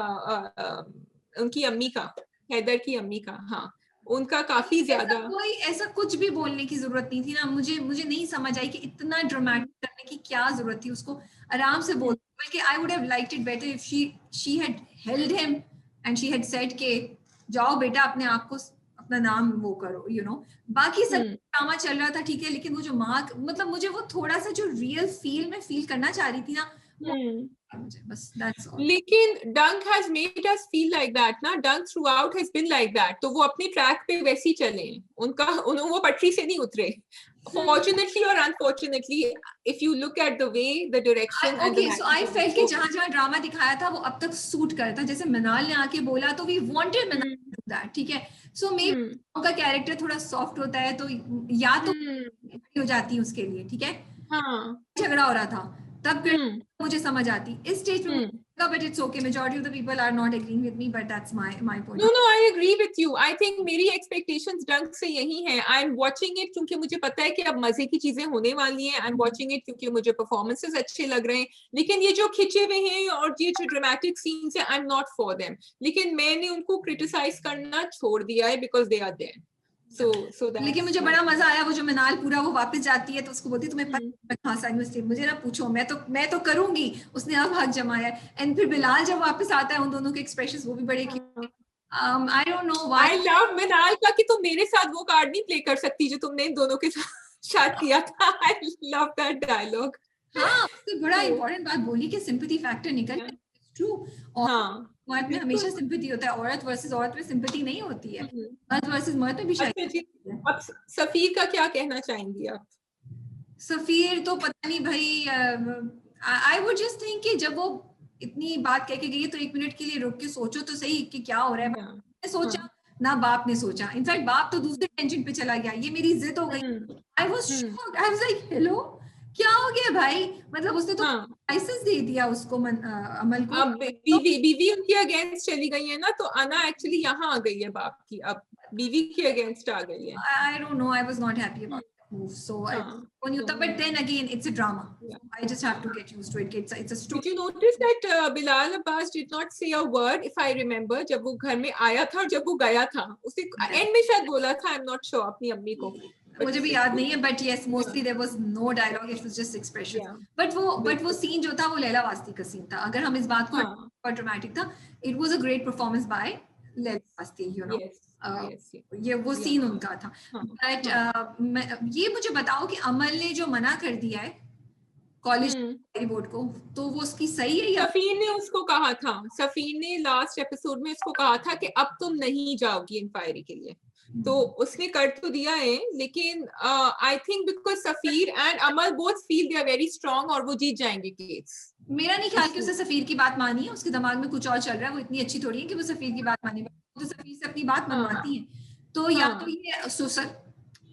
उनकी अम्मी का, हैदर की अम्मी का, हाँ उनका काफी ज्यादा। कोई ऐसा कुछ भी बोलने की जरूरत नहीं थी ना, मुझे नहीं समझ आई कि इतना ड्रामेटिक करने की क्या जरूरत थी, उसको आराम से बोल। बल्कि I would have liked it better if she had held him and she had said के जाओ बेटा अपने आप को अपना नाम वो करो, यू नो। बाकी सब ड्रामा चल रहा था ठीक है, लेकिन वो जो माँ, मतलब मुझे वो थोड़ा सा जो रियल फील में फील करना चाह रही थी ना, बस that's all. लेकिन डंक has made us feel like that ना, डंक throughout has been like that, तो वो अपने ट्रैक पे वैसे ही चले, वो पटरी से नहीं उतरे, fortunately or unfortunately, if you look at the way the direction and okay, so I felt कि जहाँ ड्रामा दिखाया था वो अब तक सूट करता, जैसे मिनाल ने आके बोला तो we wanted Minal to do that, ठीक है। so maybe उनका कैरेक्टर थोड़ा सॉफ्ट होता है, तो या तो हो जाती है उसके लिए, ठीक है। झगड़ा हो रहा था तब मुझे समझ आती, इस स्टेज पे but it's okay, majority of the people are not agreeing with me, but that's my point. No, I agree with you. I think मेरी expectations डंक से यही हैं। I'm watching it क्योंकि मुझे पता है कि अब मजे की चीजें होने वाली हैं। I'm watching it क्योंकि मुझे performances अच्छे लग रहे हैं, लेकिन ये जो खिंचे हुए हैं और ये जो dramatic scenes हैं, I'm not for them. लेकिन मैंने उनको criticize करना छोड़ दिया है because they are there. So लेकिन मुझे बड़ा मजा आया वो जो मिनाल पूरा वो वापस जाती है तो उसको बोलती तुम्हें मुझे ना पूछो, मैं तो करूंगी, उसने अब हक जमाया। एंड फिर बिलाल जब वापस आता है, उन दोनों के एक्सप्रेशंस वो भी बड़े I don't know why. I love मिनाल का कि तुम मेरे साथ वो कार्ड नहीं प्ले कर सकती जो तुमने इन दोनों के साथ शाद किया था। I love that dialogue. हाँ, उसने बड़ा इम्पोर्टेंट बात बोली कि सिंपैथी फैक्टर निकल है। ट्रू। और मर्द में हमेशा सिंपैथी होता है, औरत वर्सेस औरत में सिंपैथी नहीं होती है, मर्द वर्सेस मर्द में भी शायद। अब सफीर का क्या कहना चाहेंगी आप? सफीर तो पता नहीं भाई, आई वुड जस्ट थिंक कि जब वो इतनी बात कह के गई तो 1 मिनट के लिए रुक के सोचो तो सही कि क्या हो रहा है। मैंने सोचा ना, बाप ने सोचा, इनफैक्ट बाप तो दूसरे टेंशन पे चला गया, ये मेरी जिद हो गई। I was shocked, I was like hello क्या हो गया भाई, मतलब उसने तो लाइसेंस दे दिया उसको अमल को। अब बीवी उनकी अगेंस्ट चली गई है ना, तो अना एक्चुअली यहाँ आ गई है बाप की, अब बीवी के अगेंस्ट आ गई है। आई don't know, I was not happy about move, so but then again it's a drama. I just have to get used to it. It's a story. Did you notice that Bilal Abbas did not say a word, if I remember, जब वो घर में आया था और जब वो गया था, उसने एंड में शायद बोला था I'm not sure अपनी अम्मी को, मुझे भी याद नहीं है, but yes, mostly there was no dialogue, it was just expression. Yeah. But वो scene जो था वो लैला वास्ती का scene था. अगर हम इस बात को और dramatic था, it was a great performance by Laila Wasti, you know. Yes. ये वो scene उनका था. But ये मुझे बताओ कि अमल ने जो मना कर दिया है कॉलेज बोर्ड को, तो वो उसकी सही है या? सफीर ने उसको कहा था, सफीर ने लास्ट एपिसोड में उसको कहा था कि अब तुम नहीं जाओगी इंक्वायरी के लिए, तो उसने कर तो दिया है, लेकिन I think because Safeer and Amal both feel they are very strong और वो जीत जाएंगे केस. मेरा नहीं ख्याल कि उसने सफीर की बात मानी है, उसके दिमाग में कुछ और चल रहा है, वो इतनी अच्छी थोड़ी है कि वो सफीर की बात माने, तो सफीर से अपनी बात मनवाती है. तो या तो ये सोशल,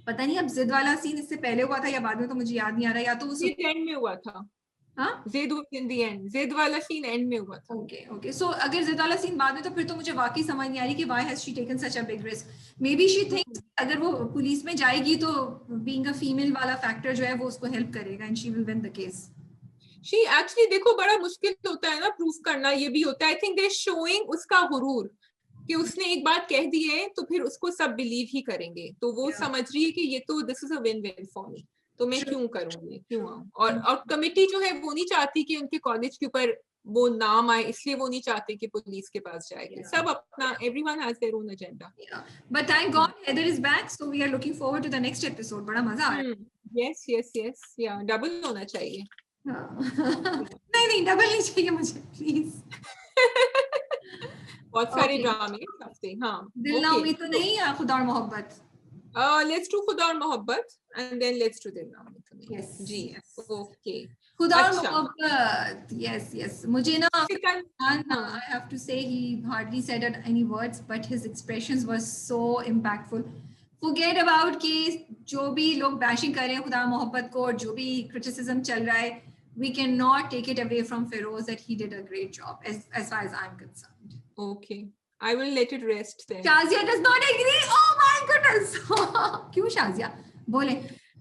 पता नहीं अब जिद वाला सीन इससे पहले हुआ था या बाद में, तो मुझे याद नहीं आ रहा, या तो वो एंड में हुआ था. जिद इन द एंड, जिद वाला सीन एंड में हुआ था. ओके सो अगर जिद वाला सीन बाद में, तो फिर तो मुझे वाकई समझ नहीं आ रही कि why has she taken such a big risk. May be she thinks अगर वो पुलिस में जाएगी तो बीइंग अ फीमेल वाला फैक्टर जो है वो उसको हेल्प करेगा and she will win the case. She actually, देखो बड़ा मुश्किल होता है ना प्रूफ करना, ये भी होता है. आई थिंक दे शोइंग उसका गुरूर कि उसने एक बात कह दी है तो फिर उसको सब बिलीव ही करेंगे, तो वो समझ रही है कि ये तो this is a win win for me, तो मैं क्यों करूंगी, क्यों आऊं. और कमेटी जो है वो नहीं चाहती कि उनके कॉलेज के ऊपर वो नाम आए, इसलिए वो नहीं चाहते कि पुलिस के पास जाए. सब अपना, everyone has their own agenda. But thank God Heather is back, so we are looking forward to the next episode. बड़ा मजा आ रहा है. यस या डबल होना चाहिए. नहीं डबल नहीं चाहिए मुझे, प्लीज. बहुत सारे ड्रामे हफ्ते. हाँ, दिल ना उम्मीद तो नहीं है, खुदा और मोहब्बत. Let's do खुदा और मोहब्बत and then let's do दिल ना उम्मीद तो नहीं. Yes. जी. Okay. खुदा और मोहब्बत. Yes. मुझे ना, I have to say he hardly said any words, but his expressions were so impactful. Forget about कि जो भी लोग बैशिंग कर रहे हैं खुदा और मोहब्बत को, और जो भी criticism चल रहा है, we cannot take it away from Feroz that he did a great job as far as I'm concerned. Okay. I will let it rest then. Shazia does not agree. Oh my goodness. क्यों शाजिया? बोले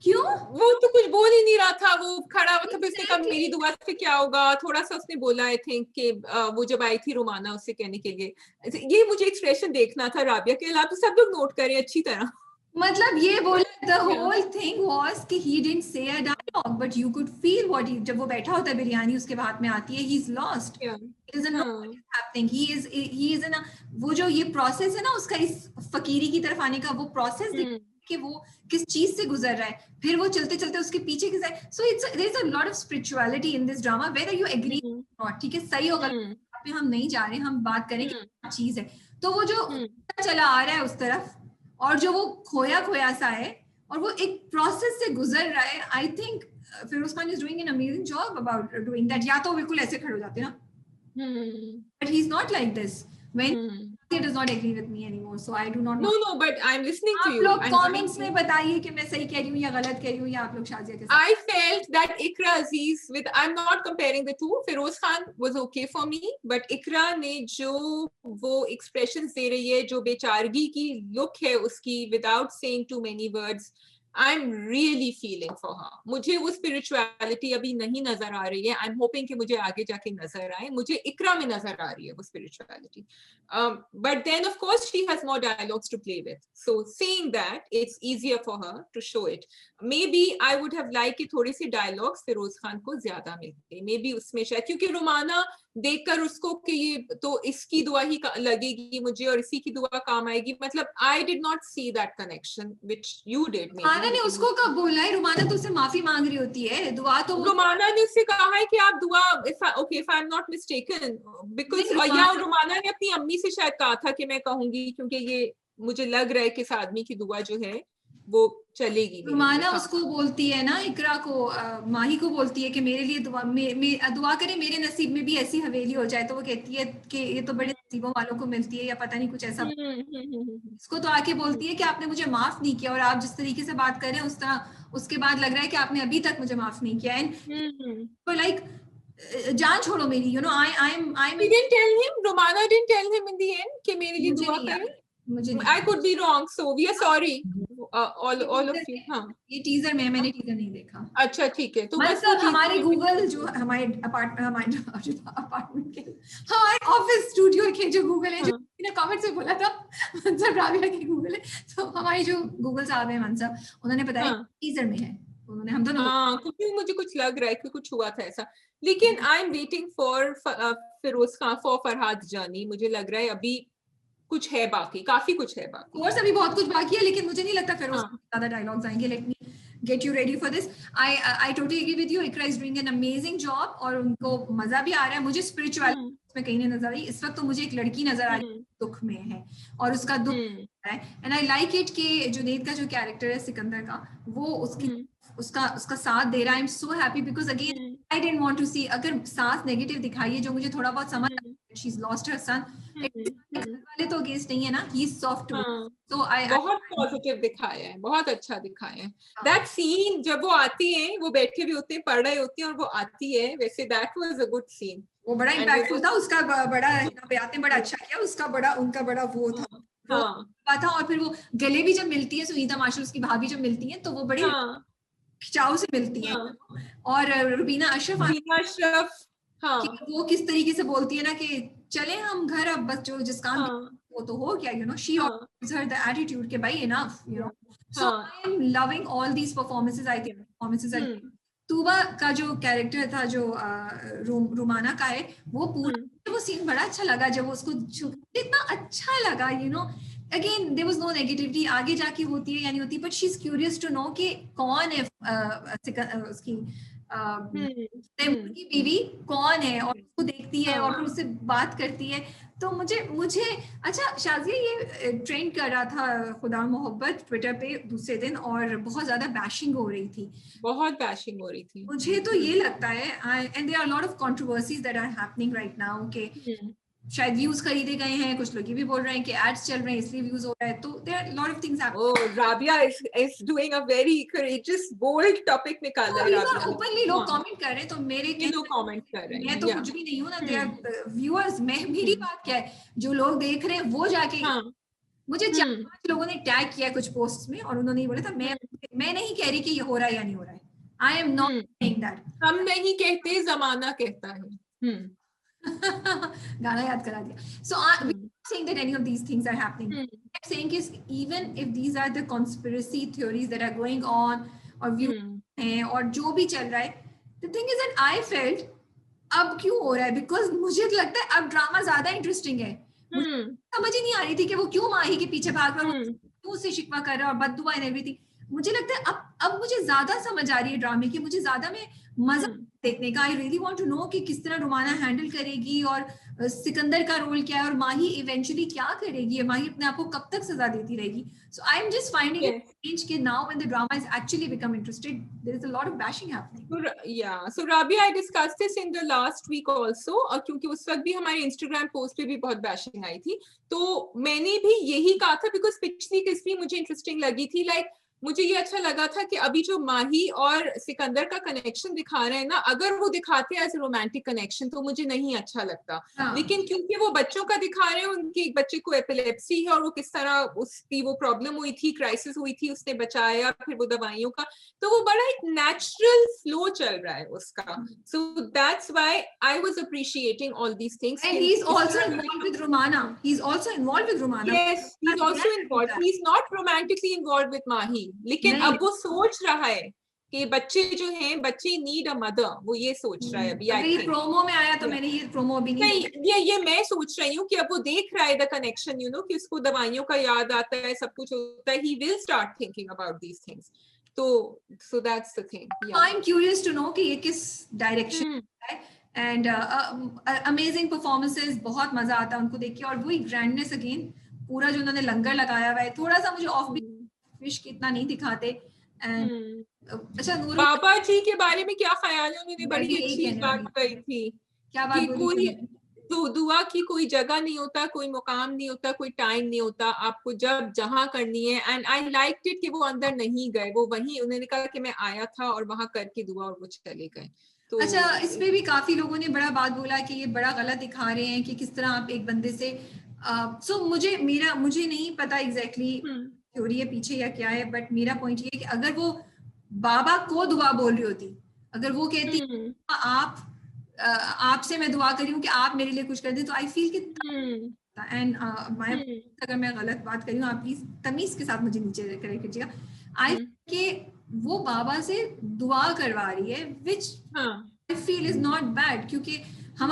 क्यों? वो तो कुछ बोल ही नहीं रहा था, वो खड़ा हुआ था, फिर उसने कहा मेरी दुआ से क्या होगा, थोड़ा सा उसने बोला. आई थिंक कि वो जब आई थी रोमाना उससे कहने के लिए, ये मुझे एक्सप्रेशन देखना था. राबिया के अलावा तो सब लोग नोट करें अच्छी तरह. मतलब ये बोला, the whole thing was कि he didn't say a dialogue, but you could feel what he, जब वो बैठा होता है बिरयानी उसके हाथ में आती है, he's lost. He doesn't know what is happening. He is in a, वो जो ये process है ना उसका, इस फकीरी की तरफ आने का वो process कि वो किस चीज से गुजर रहा है, फिर वो चलते चलते उसके पीछे किस. So there is a lot of spirituality in this drama, whether you agree or not. ठीक है, सही होगा पे हम नहीं जा रहे, हम बात करें कि क्या चीज है. तो वो जो चला आ रहा है उस तरफ, और जो वो खोया सा है, और वो एक प्रोसेस से गुजर रहा है. I think Feroze Khan is doing an amazing job about doing that. या तो बिल्कुल ऐसे खड़े हो जाते ना, but he is not like this when he does not agree with me anymore, so I do not know. No, but I'm listening to you. आप लोग कमेंट्स में बताइए कि मैं सही कह रही हूँ या गलत कह रही हूँ, या आप लोग शाजिया के साथ. I felt that Ikra Aziz with, I'm not comparing the two, Feroz Khan was okay for me, but Ikra ने जो वो expressions दे रही है, जो बेचारगी की look है उसकी, without saying too many words, I'm really feeling for her. मुझे वो spirituality अभी नहीं नजर आ रही है. I'm hoping कि मुझे आगे जाके नजर आए. मुझे इकरा में नजर आ रही है वो spirituality. But then of course she has more dialogues to play with. So saying that, it's easier for her to show it. Maybe I would have liked कि थोड़ी सी dialogues फिरोज खान को ज्यादा मिलते. Maybe उसमें शायद, क्योंकि रोमाना देखकर उसको कि ये तो इसकी दुआ ही लगेगी मुझे और इसी की दुआ काम आएगी. मतलब I did not see that connection which you did. रुमाना ने उसको कब बोला है? रुमाना तो उससे माफी मांग रही होती है. दुआ तो रुमाना ने उससे कहा है कि आप दुआ, if I'm not mistaken, because या रुमाना ने अपनी अम्मी से शायद कहा था कि मैं कहूंगी, क्योंकि ये मुझे लग रहा है कि इस आदमी की दुआ जो है वो चलेगी. रुमाना उसको बोलती है ना, इकरा को, माही को बोलती है कि मेरे लिए दुआ करे, मेरे नसीब में भी ऐसी हवेली हो जाए. तो वो कहती है कि ये तो बड़े नसीबों वालों को मिलती है, या पता नहीं कुछ ऐसा. इसको तो आके बोलती है कि आपने मुझे माफ नहीं किया, और आप जिस तरीके से बात कर रहे हैं उस तरह उसके बाद लग रहा है कि आपने अभी तक मुझे माफ नहीं किया. एंड तो लाइक जान छोड़ो मेरी, you know, I didn't tell him, Romana didn't tell him in the end कि मेरे लिए दुआ करें. I could be wrong, so we are sorry, all of you. हाँ, ये टीजर मैंने टीजर नहीं देखा. अच्छा ठीक है. तो बस हमारे गूगल जो हमारे अपार्टमेंट के हमारे ऑफिस स्टूडियो के जो गूगल है, जो कमेंट से बोला था मंसब राबिया की गूगल है, तो हमारी जो गूगल साहब है मंसब, उन्होंने बताया टीजर में है, उन्होंने हम दोनों हाँ, क्योंकि मुझे कुछ लग रहा है कि कुछ हुआ था ऐसा, लेकिन I am waiting for Feroze Khan for Farhad Jani. मुझे लग रहा है अभी कुछ है बाकी, काफी कुछ है बाकी। कोर्स अभी बहुत कुछ बाकी है, लेकिन मुझे नहीं लगता फिरोज ज्यादा डायलॉग्स आएंगे। Let me get you ready for this. I totally agree with you, Iqra is doing an amazing job और उनको मजा भी आ रहा है। मुझे स्पिरिचुअलिटी में कहीं नहीं नजर आई इस वक्त, तो मुझे एक लड़की नजर आ रही है दुख में है और उसका दुख है। एंड आई लाइक इट कि जुनैद का जो कैरेक्टर है सिकंदर का, वो उसका साथ दे रहा है। I am so happy because again I didn't want to see, अगर सास नेगेटिव दिखाई है जो मुझे थोड़ा बहुत समझ, शी इज लॉस्ट हर सन, वाले तो अगेंस्ट नहीं है ना, ही इज सॉफ्ट। तो बहुत पॉजिटिव दिखाया है, बहुत अच्छा दिखाया है। दैट सीन जब वो आती है, वो बैठे भी होते हैं, पढ़ रहे होते हैं और वो आती है, वैसे that was a good scene. वो बड़ा इम्पैक्टफुल था, उसका बड़ा बयात ने बड़ा अच्छा किया, उसका बड़ा उनका बड़ा वो था। और फिर वो गले भी जब मिलती है सुनीता मार्शल, उसकी भाभी जब मिलती है, तो वो बड़ी खिंचाव से मिलती है। और रुबीना अशरफ वो किस तरीके से बोलती है ना कि चले हम घर, अब बस जो जिस काम वो तो हो गया, you know, she her the attitude के भाई enough, you know. So I am loving all these performances. I think performances are Tuba का जो कैरेक्टर था जो रुमाना का है, वो पूरा वो सीन बड़ा अच्छा लगा जब उसको इतना अच्छा लगा, you know. Again there was no negativity, आगे जाके होती है या नहीं होती, but she is curious to know कि कौन है उसकी की बीवी कौन है, और उसको देखती है और उससे बात करती है। तो मुझे अच्छा शाज़िया, ये ट्रेंड कर रहा था खुदा मोहब्बत ट्विटर पे दूसरे दिन, और बहुत ज्यादा बैशिंग हो रही थी, बहुत बैशिंग हो रही थी। मुझे तो ये लगता है, and there are lot of controversies that are happening right now के शायद व्यूज खरीदे गए हैं, कुछ लोग ये भी बोल रहे हैं कि एड्स चल रहे हैं इसलिए व्यूज हो रहा है। तो there are lot of things happening. Oh, Rabia is doing a very courageous bold topic निकाला है राबिया। ओपनली लोग कमेंट कर रहे हैं, तो मेरे लोग कमेंट कर रहे हैं, मैं तो कुछ भी नहीं हूं ना, देयर व्यूअर्स। मेरी बात क्या है, जो लोग देख रहे हैं वो जाके मुझे 4-5 लोगों ने टैग किया कुछ पोस्ट्स में, और उन्होंने बोला था मैं नहीं कह रही कि ये हो रहा है या नहीं हो रहा है, I am not saying that. हम नहीं कहते, जमाना कहता है। गाना याद करा दिया। So I'm not saying that any of these things are happening. I'm saying is even if these are the conspiracy theories that are going on or views हैं और जो भी चल रहा है, the thing is that I felt अब क्यों हो रहा है, because मुझे तो लगता है अब ड्रामा ज्यादा इंटरेस्टिंग है। समझ ही नहीं आ रही थी कि वो क्यों माही के पीछे भाग रहा है, क्यों उससे शिकवा कर रहा है और बददुआ एंड एवरीथिंग। मुझे लगता है अब मुझे ज्यादा समझ आ रही है ड्रामे की, मुझे ज्यादा में मजा देखने का। I really want to know कि किस तरह रुमाना हैंडल करेगी और सिकंदर का रोल क्या है और माही इवेंचुअली क्या करेगी, माही अपने आप को कब तक सजा देती रहेगी। So I am just finding it strange कि now when the drama is actually become interested, there is a lot of bashing happening. So Rabia, I discussed this in the last week also, क्योंकि उस वक्त भी हमारे Instagram post पे भी बहुत bashing आई थी, तो मैंने भी यही कहा था, बिकॉज पिछली किस्त भी मुझे इंटरेस्टिंग लगी थी। लाइक मुझे ये अच्छा लगा था कि अभी जो माही और सिकंदर का कनेक्शन दिखा रहे हैं ना, अगर वो दिखाते हैं एज ए रोमांटिक कनेक्शन तो मुझे नहीं अच्छा लगता। लेकिन क्योंकि वो बच्चों का दिखा रहे हैं, उनके एक बच्चे को एपिलेप्सी है और वो किस तरह उसकी वो प्रॉब्लम हुई थी, क्राइसिस हुई थी, उसने बचाया, फिर वो दवाइयों का, तो वो बड़ा एक नेचुरल फ्लो चल रहा है उसका। So that's why I was appreciating all these things. And he is also involved with Rumana, he is also involved with Rumana. Yes, he is also involved, he is not romantically involved with Mahi, लेकिन अब वो सोच रहा है कि बच्चे जो हैं, बच्चे नीड अ मदर, वो ये सोच रहा है अभी। ये प्रोमो में आया तो मैंने ये प्रोमो अभी नहीं, ये मैं सोच रही हूँ कि अब वो देख रहा है द कनेक्शन, यू नो, कि उसको दवाइयों का याद आता है, सब कुछ होता है, he will start thinking about these things. तो so that's the thing. I am curious to know कि ये किस डायरेक्शन है। एंड अमेजिंग परफॉर्मेंसेस, बहुत मजा आता है उनको देख के, और वही ग्रैंडनेस अगेन, पूरा जो उन्होंने लंगर लगाया हुआ है, थोड़ा सा मुझे ऑफ बीट फिश की इतना नहीं दिखाते। अच्छा, बाबा जी के बारे में क्या ख्याल है? उन्होंने बड़ी अच्छी बात कही थी, क्या बात बोली? तो दुआ की कोई जगह नहीं होता, कोई मुकाम नहीं होता, कोई टाइम नहीं होता, आपको जब जहां करनी है। एंड आई लाइक्ड इट कि वो अंदर नहीं गए, वो वहीं, उन्होंने कहा कि मैं आया था और वहां करके दुआ और वो चले गए। तो अच्छा, इसमें भी काफी लोगों ने बड़ा बात बोला कि ये बड़ा गलत दिखा रहे हैं कि किस तरह आप एक बंदे से सो मुझे नहीं पता एग्जैक्टली थ्योरी है पीछे या क्या है, बट मेरा पॉइंट ये है कि अगर वो बाबा को दुआ बोल रही होती, अगर वो कहती आपसे मैं दुआ कर रही हूँ कि आप मेरे लिए कुछ कर दें, तो आई फील कि एंड अगर मैं गलत बात करी हूँ, आप प्लीज तमीज के साथ मुझे नीचे करेक्ट कीजिएगा, आई कि वो बाबा से दुआ करवा रही है, which I feel is not bad, क्योंकि हम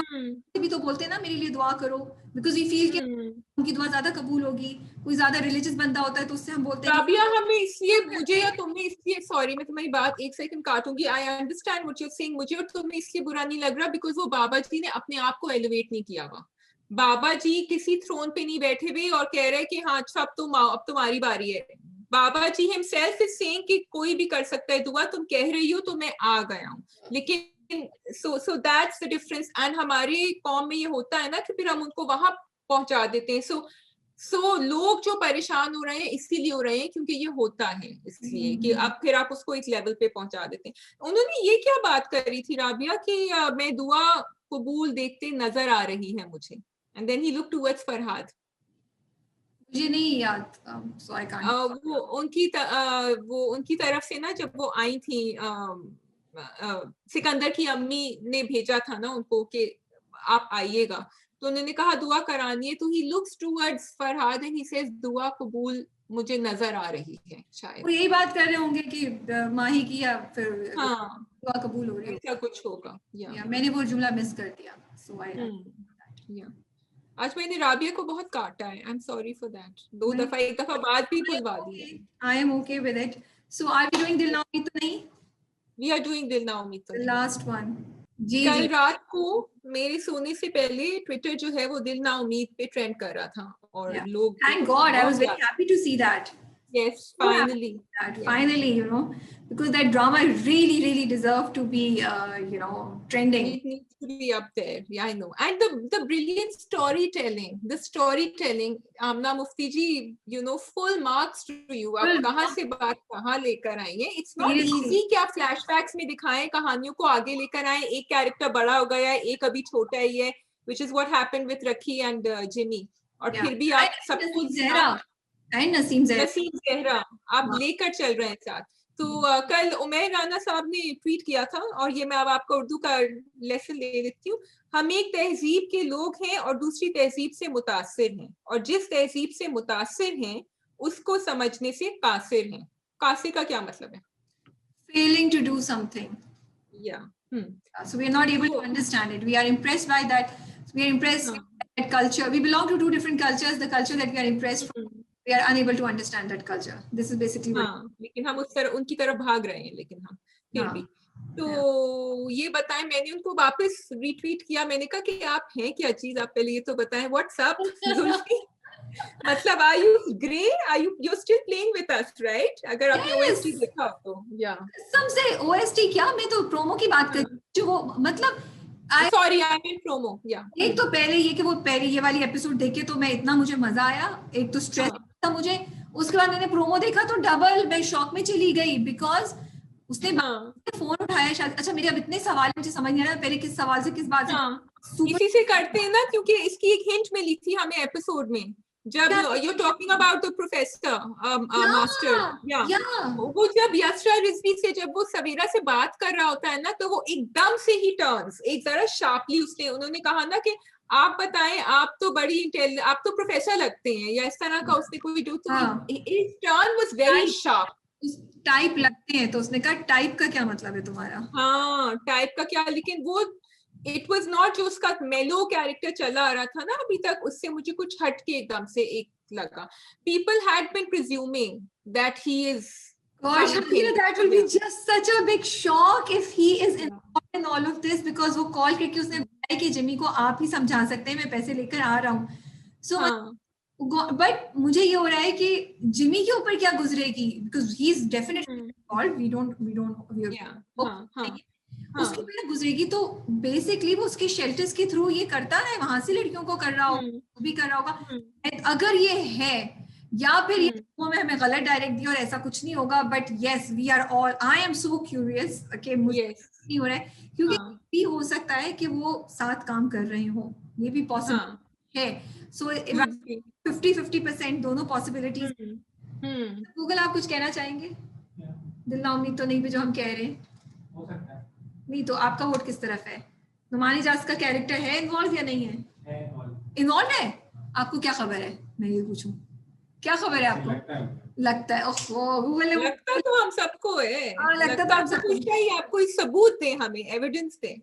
भी तो बोलते हैं ना मेरे लिए दुआ करो, बिकॉज वी फील कि उनकी दुआ ज्यादा कबूल होगी। कोई ज्यादा रिलीजियस बंदा होता है तो उससे हम बोलते हैं राबिया हमें इसलिए, मुझे या तुम्हें इसलिए, सॉरी मैं तुम्हारी बात एक सेकंड काटूंगी, I understand what you are saying, मुझे और तुम्हें इसलिए बुरा नहीं लग रहा बिकॉज वो बाबा जी ने अपने आप को एलिवेट नहीं किया हुआ। बाबा जी किसी थ्रोन पे नहीं बैठे हुए और कह रहे कि हाँ अच्छा अब तुम्हारी बारी है। बाबा जी हिमसेल्फ इज सेइंग कि कोई भी कर सकता है दुआ, तुम कह रही हो तो मैं आ गया हूँ। लेकिन so that's the difference। And हमारे कौम में ये होता है ना कि फिर हम उनको वहां पहुंचा देते हैं। सो लोग जो परेशान हो रहे हैं इसीलिए हो रहे हैं क्योंकि ये होता है, इसलिए कि अब फिर आप उसको एक लेवल पे पहुंचा देते हैं। उन्होंने ये क्या बात करी थी राबिया कि मैं दुआ कबूल देखते नजर आ रही है मुझे, and then he look towards Farhad. मुझे नहीं याद, सो आई कांट। वो उनकी तरफ से ना जब वो आई थी, सिकंदर की अम्मी ने भेजा था ना उनको कि आप आइएगा, तो उन्होंने कहा दुआ करानी है, तो he looks towards Farhad and he says दुआ कबूल मुझे नजर आ रही है। शायद वो यही बात कर रहे होंगे कि माही की या फिर दुआ कबूल हो रही है, ऐसा कुछ होगा। या मैंने वो जुमला मिस कर दिया, सो आई आज मैंने राबिया को बहुत काटा है, I am sorry for that. दो दफा, एक दफा बात भी भुलवा दी। I am okay with it. So are we doing Dil Na उम्मीद तो नहीं? We are doing Dil Na उम्मीद तो नहीं। लास्ट वन जी। कल रात को मेरे सोने से पहले ट्विटर जो है वो दिल ना उम्मीद पे ट्रेंड कर रहा था और लोग, thank God, I was very happy to see that. Yes, finally. Finally, you know, because that drama really deserved to be, trending. It needs to be up there. Yeah, I know. And the brilliant storytelling. Amna Mufti ji, full marks to you. आप कहाँ से बात कहाँ लेकर आई हैं? It's not easy कि आप flashbacks में दिखाएं, कहानियों को आगे लेकर आएं। एक कैरेक्टर बड़ा हो गया है, एक अभी छोटा ही है, which is what happened with Rakhi and Jimmy. और फिर भी आप सब कुछ नसीम ज़हरा आप लेकर चल रहे हैं साथ। तो कल उमैर राना साहब ने ट्वीट किया था, और ये मैं अब आपका उर्दू का लेसन ले लेती हूँ। हम एक तहजीब के लोग हैं और दूसरी तहजीब से मुतासिर हैं, और जिस तहजीब से मुतासिर हैं उसको समझने से कासिर हैं। कासिर का क्या मतलब है? Failing to do something. Yeah. So we are not able to understand it. We are impressed by that. We are impressed with that culture. We belong to two different cultures. The culture that we are impressed from, we are unable to understand that culture. This is basically लेकिन हम उनकी तरफ भाग रहे हैं, लेकिन हम फिर भी। तो ये बताएं, मैंने उनको वापस रीट्वीट किया, मैंने कहा कि आप हैं क्या चीज, आप पहले ये तो बताएं। व्हाट्सएप मतलब are you grey, are you still playing with us, right? अगर आपने ओएसटी देखा तो सबसे ओएसटी क्या, मैं तो प्रोमो की बात कर, जो वो मतलब सॉरी आई मीन प्रोमो। एक तो पहले ये कि वो पहले ये वाली एपिसोड देखे तो मैं इतना मुझे मजा आया, एक तो स्ट्रेस था मुझे, उसके बाद मैंने प्रोमो देखा तो डबल मैं शॉक में चली गई, बिकॉज उसने फोन उठाया शायद। अच्छा मेरे अब इतने सवाल मुझे समझ नहीं आ रहा पहले किस सवाल से किस बात से इसी से करते हैं ना, क्योंकि इसकी एक हिंट मिली थी हमें एपिसोड में, जब you talking about the professor master, वो जब यशरा रिजवी से जब वो सवेरा से बात कर रहा होता है ना, तो वो एकदम से ही टर्न्स एक जरा शार्पली उन्होंने कहा ना कि आप बताएं, आप तो बड़ी आप तो प्रोफेसर लगते हैं, या इस तरह का उसने कोई जो turn was very sharp. Type लगते हैं, तो उसने कहा टाइप का क्या मतलब है तुम्हारा? हाँ टाइप का क्या, लेकिन वो इट वाज नॉट जो उसका मेलो कैरेक्टर चला आ रहा था ना अभी तक, उससे मुझे कुछ हट के एकदम से एक लगा। People had been presuming that he is. Gosh, that will be just such a big shock if he is involved in all of this, because वो कॉल करके उसने बताया कि जिमी को आप ही समझा सकते हैं, मैं पैसे लेकर आ रहा हूँ। So but मुझे ये हो रहा है कि जिमी के ऊपर क्या गुजरेगी, because he is definitely involved. We don't. उसके ऊपर गुजरेगी, तो बेसिकली वो उसके शेल्टर्स के थ्रू ये करता है, वहां से लड़कियों को कर रहा होगा, वो भी कर रहा होगा। अगर ये है, या फिर ये में हमें गलत डायरेक्ट दिया और ऐसा कुछ नहीं होगा, but yes we are all, I am so curious कि मुझे नहीं हो रहा है, क्योंकि भी हो सकता है कि वो साथ काम कर रहे हो, ये भी पॉसिबल है। सो 50-50% दोनों पॉसिबिलिटीज। गूगल आप कुछ कहना चाहेंगे? दिल ना उम्मीद तो नहीं पे जो हम कह रहे हैं, हो सकता है। नहीं तो आपका वोट किस तरफ है? नुमानी जास का कैरेक्टर है इन्वॉल्व या नहीं है? इन्वॉल्व है। आपको क्या खबर है, मैं ये पूछूं, क्या खबर है आपको? लगता है, ओहो गूगल ने लगता तो हम सबको है, लगता तो हम तो सबको कुछ चाहिए, आप कोई सबूत दें, हमें एविडेंस दें।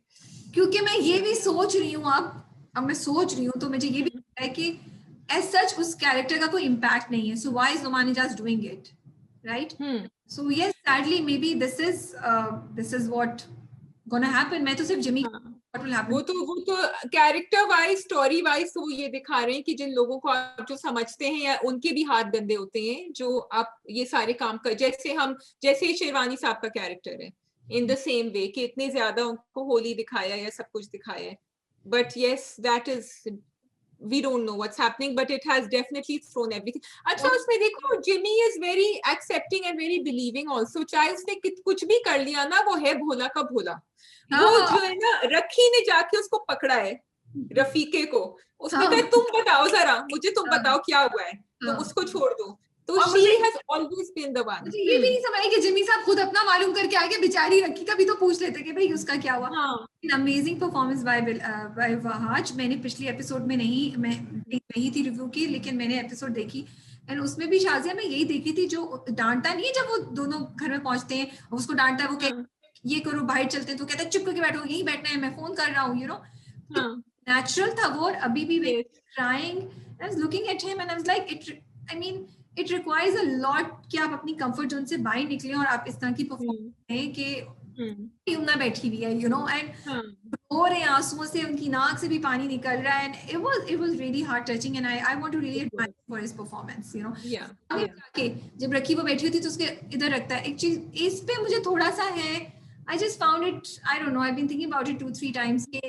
क्योंकि मैं ये भी सोच रही हूँ, अब मैं सोच रही हूँ तो मुझे ये भी लगता है कि एज सच उस कैरेक्टर का कोई इम्पैक्ट नहीं है, so why is Numani just doing it, right? So yes, sadly maybe this is what gonna happen. मैं तो सिर्फ जिमी व्हाट विल हैपन, वो तो कैरेक्टर वाइज, स्टोरी वाइज वो ये दिखा रहे हैं कि जिन लोगों को आप जो समझते हैं या उनके भी हाथ गंदे होते हैं, जो आप ये सारे काम कर, जैसे शेरवानी साहब का कैरेक्टर है, इन द सेम वे कि इतने ज्यादा उनको होली दिखाया या सब कुछ दिखाया है, but yes that is, we don't know what's happening, but it has definitely thrown everything. अच्छा, उसमें देखो Jimmy is very accepting and very believing also, चाहे उसने कुछ भी कर लिया ना, वो है भोला का भोला। वो जो है ना, रखी ने जाके उसको पकड़ा है, रफीके को, उसने कहा तुम बताओ जरा मुझे, तुम बताओ क्या हुआ है, तुम उसको छोड़ दो, तो she has always been the one। मुझे ये भी नहीं समझ आई कि जिमी साहब खुद अपना मालूम करके आगे, बेचारी रखी का भी तो पूछ लेते कि भाई उसका क्या हुआ। Amazing performance by Wahaj. मैंने पिछली एपिसोड में नहीं थी रिव्यू की, लेकिन मैंने एपिसोड देखी एंड उसमें भी शाजिया मैं यही देखी थी, जो डांटता नहीं है जब वो दोनों घर में पहुंचते हैं, उसको डांटता है, वो कहता ये करो, बाहर चलते हैं, तो कहता है चुप करके बैठो, यही बैठना है, मैं फोन कर रहा हूँ, यू नो। नेचुरल था वो, और अभी भी trying, I was looking at him and I was like it requires a lot कि आप अपनी कंफर्ट जोन से बाहर निकले और आप इस तरह की परफॉर्मेंस दें कि यमुना बैठी हुई है, यू नो, एंड रो रहे आंसुओं से, उनकी नाक से भी पानी निकल रहा है, and it was really heart touching and I want to really admire for his performance, you know. जब रखी वो बैठी होती तो उसके इधर रखता है। एक चीज इस पे मुझे थोड़ा सा है, I just found it, I don't know, I've been thinking about it 2-3 times कि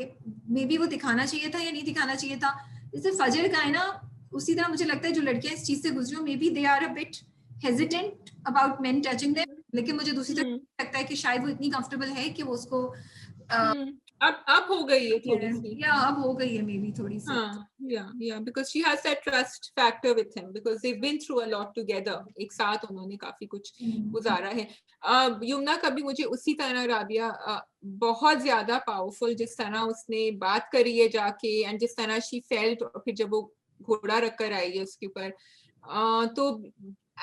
maybe वो दिखाना चाहिए था या नहीं दिखाना चाहिए था। जैसे फजर का है ना, उसी तरह मुझे लगता है जो लड़कियां इस चीज से गुजरी हो, maybe they are a bit hesitant about men touching them, लेकिन मुझे दूसरी तरफ लगता है कि शायद वो इतनी कंफर्टेबल है कि वो उसको अब हो गई है थोड़ी सी, या अब हो गई है मे बी थोड़ी सी, yeah, because she has that trust factor with him, because they've been through a lot together, एक साथ उन्होंने काफी कुछ गुजारा है। यमुना का भी मुझे उसी तरह राबिया बहुत ज्यादा पावरफुल, जिस तरह उसने बात करी है जाके, एंड जिस तरह शी फेल्ट, और फिर जब वो घोड़ा रख कर आई है उसके ऊपर, तो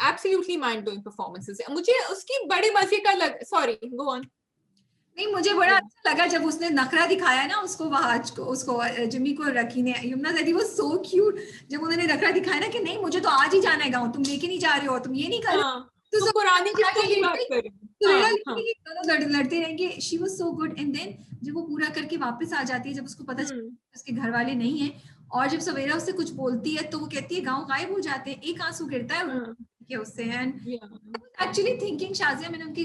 एब्सोल्युटली माइंड ब्लोइंग परफॉर्मेंसेस। मुझे उसकी बड़े मजे का सॉरी गो ऑन। नहीं, मुझे बड़ा अच्छा लगा जब उसने नखरा दिखाया ना उसको, वहाज को, उसको जिमी को रखी ने, यमुना दैट वो सो क्यूट, जब उन्होंने नखरा दिखाया ना कि नहीं मुझे तो आज ही जाना है गाँव, तुम लेके नहीं जा रहे हो, तुम ये नहीं कर रहे, तो सब पुरानी की बात कर रही दोनों लड़ते रहेंगे। She was so good, and then जब वो पूरा करके वापस आ जाती है, जब उसको पता चलता है उसके घर वाले नहीं है, और जब सवेरा उससे कुछ बोलती है तो वो कहती है गाँव गायब हो जाते हैं, एक आंसू गिरता है उससे। एंड एक्चुअली थिंकिंग शाजिया, मैंने उनकी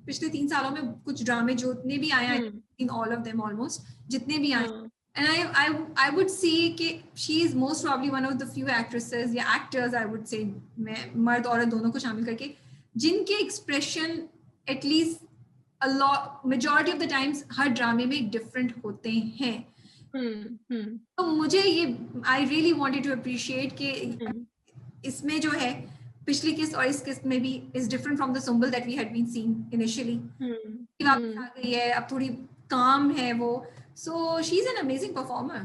पिछले 3 सालों में कुछ ड्रामे जितने भी आए हैं, in all of them almost जितने भी आए, एंड I would say कि she is most probably one of the few actresses या actors, I would say, मैं मर्द औरत दोनों को शामिल करके, जिनके expression at least a lot majority of the times हर ड्रामे में डिफरेंट होते हैं। तो मुझे ये I really wanted to appreciate कि इसमें जो है पिछली किस्त और इस किस्त में भी is different from the Sumbul that we had been seeing initially। वापस आ गई है, अब थोड़ी काम है वो, so she's an amazing performer।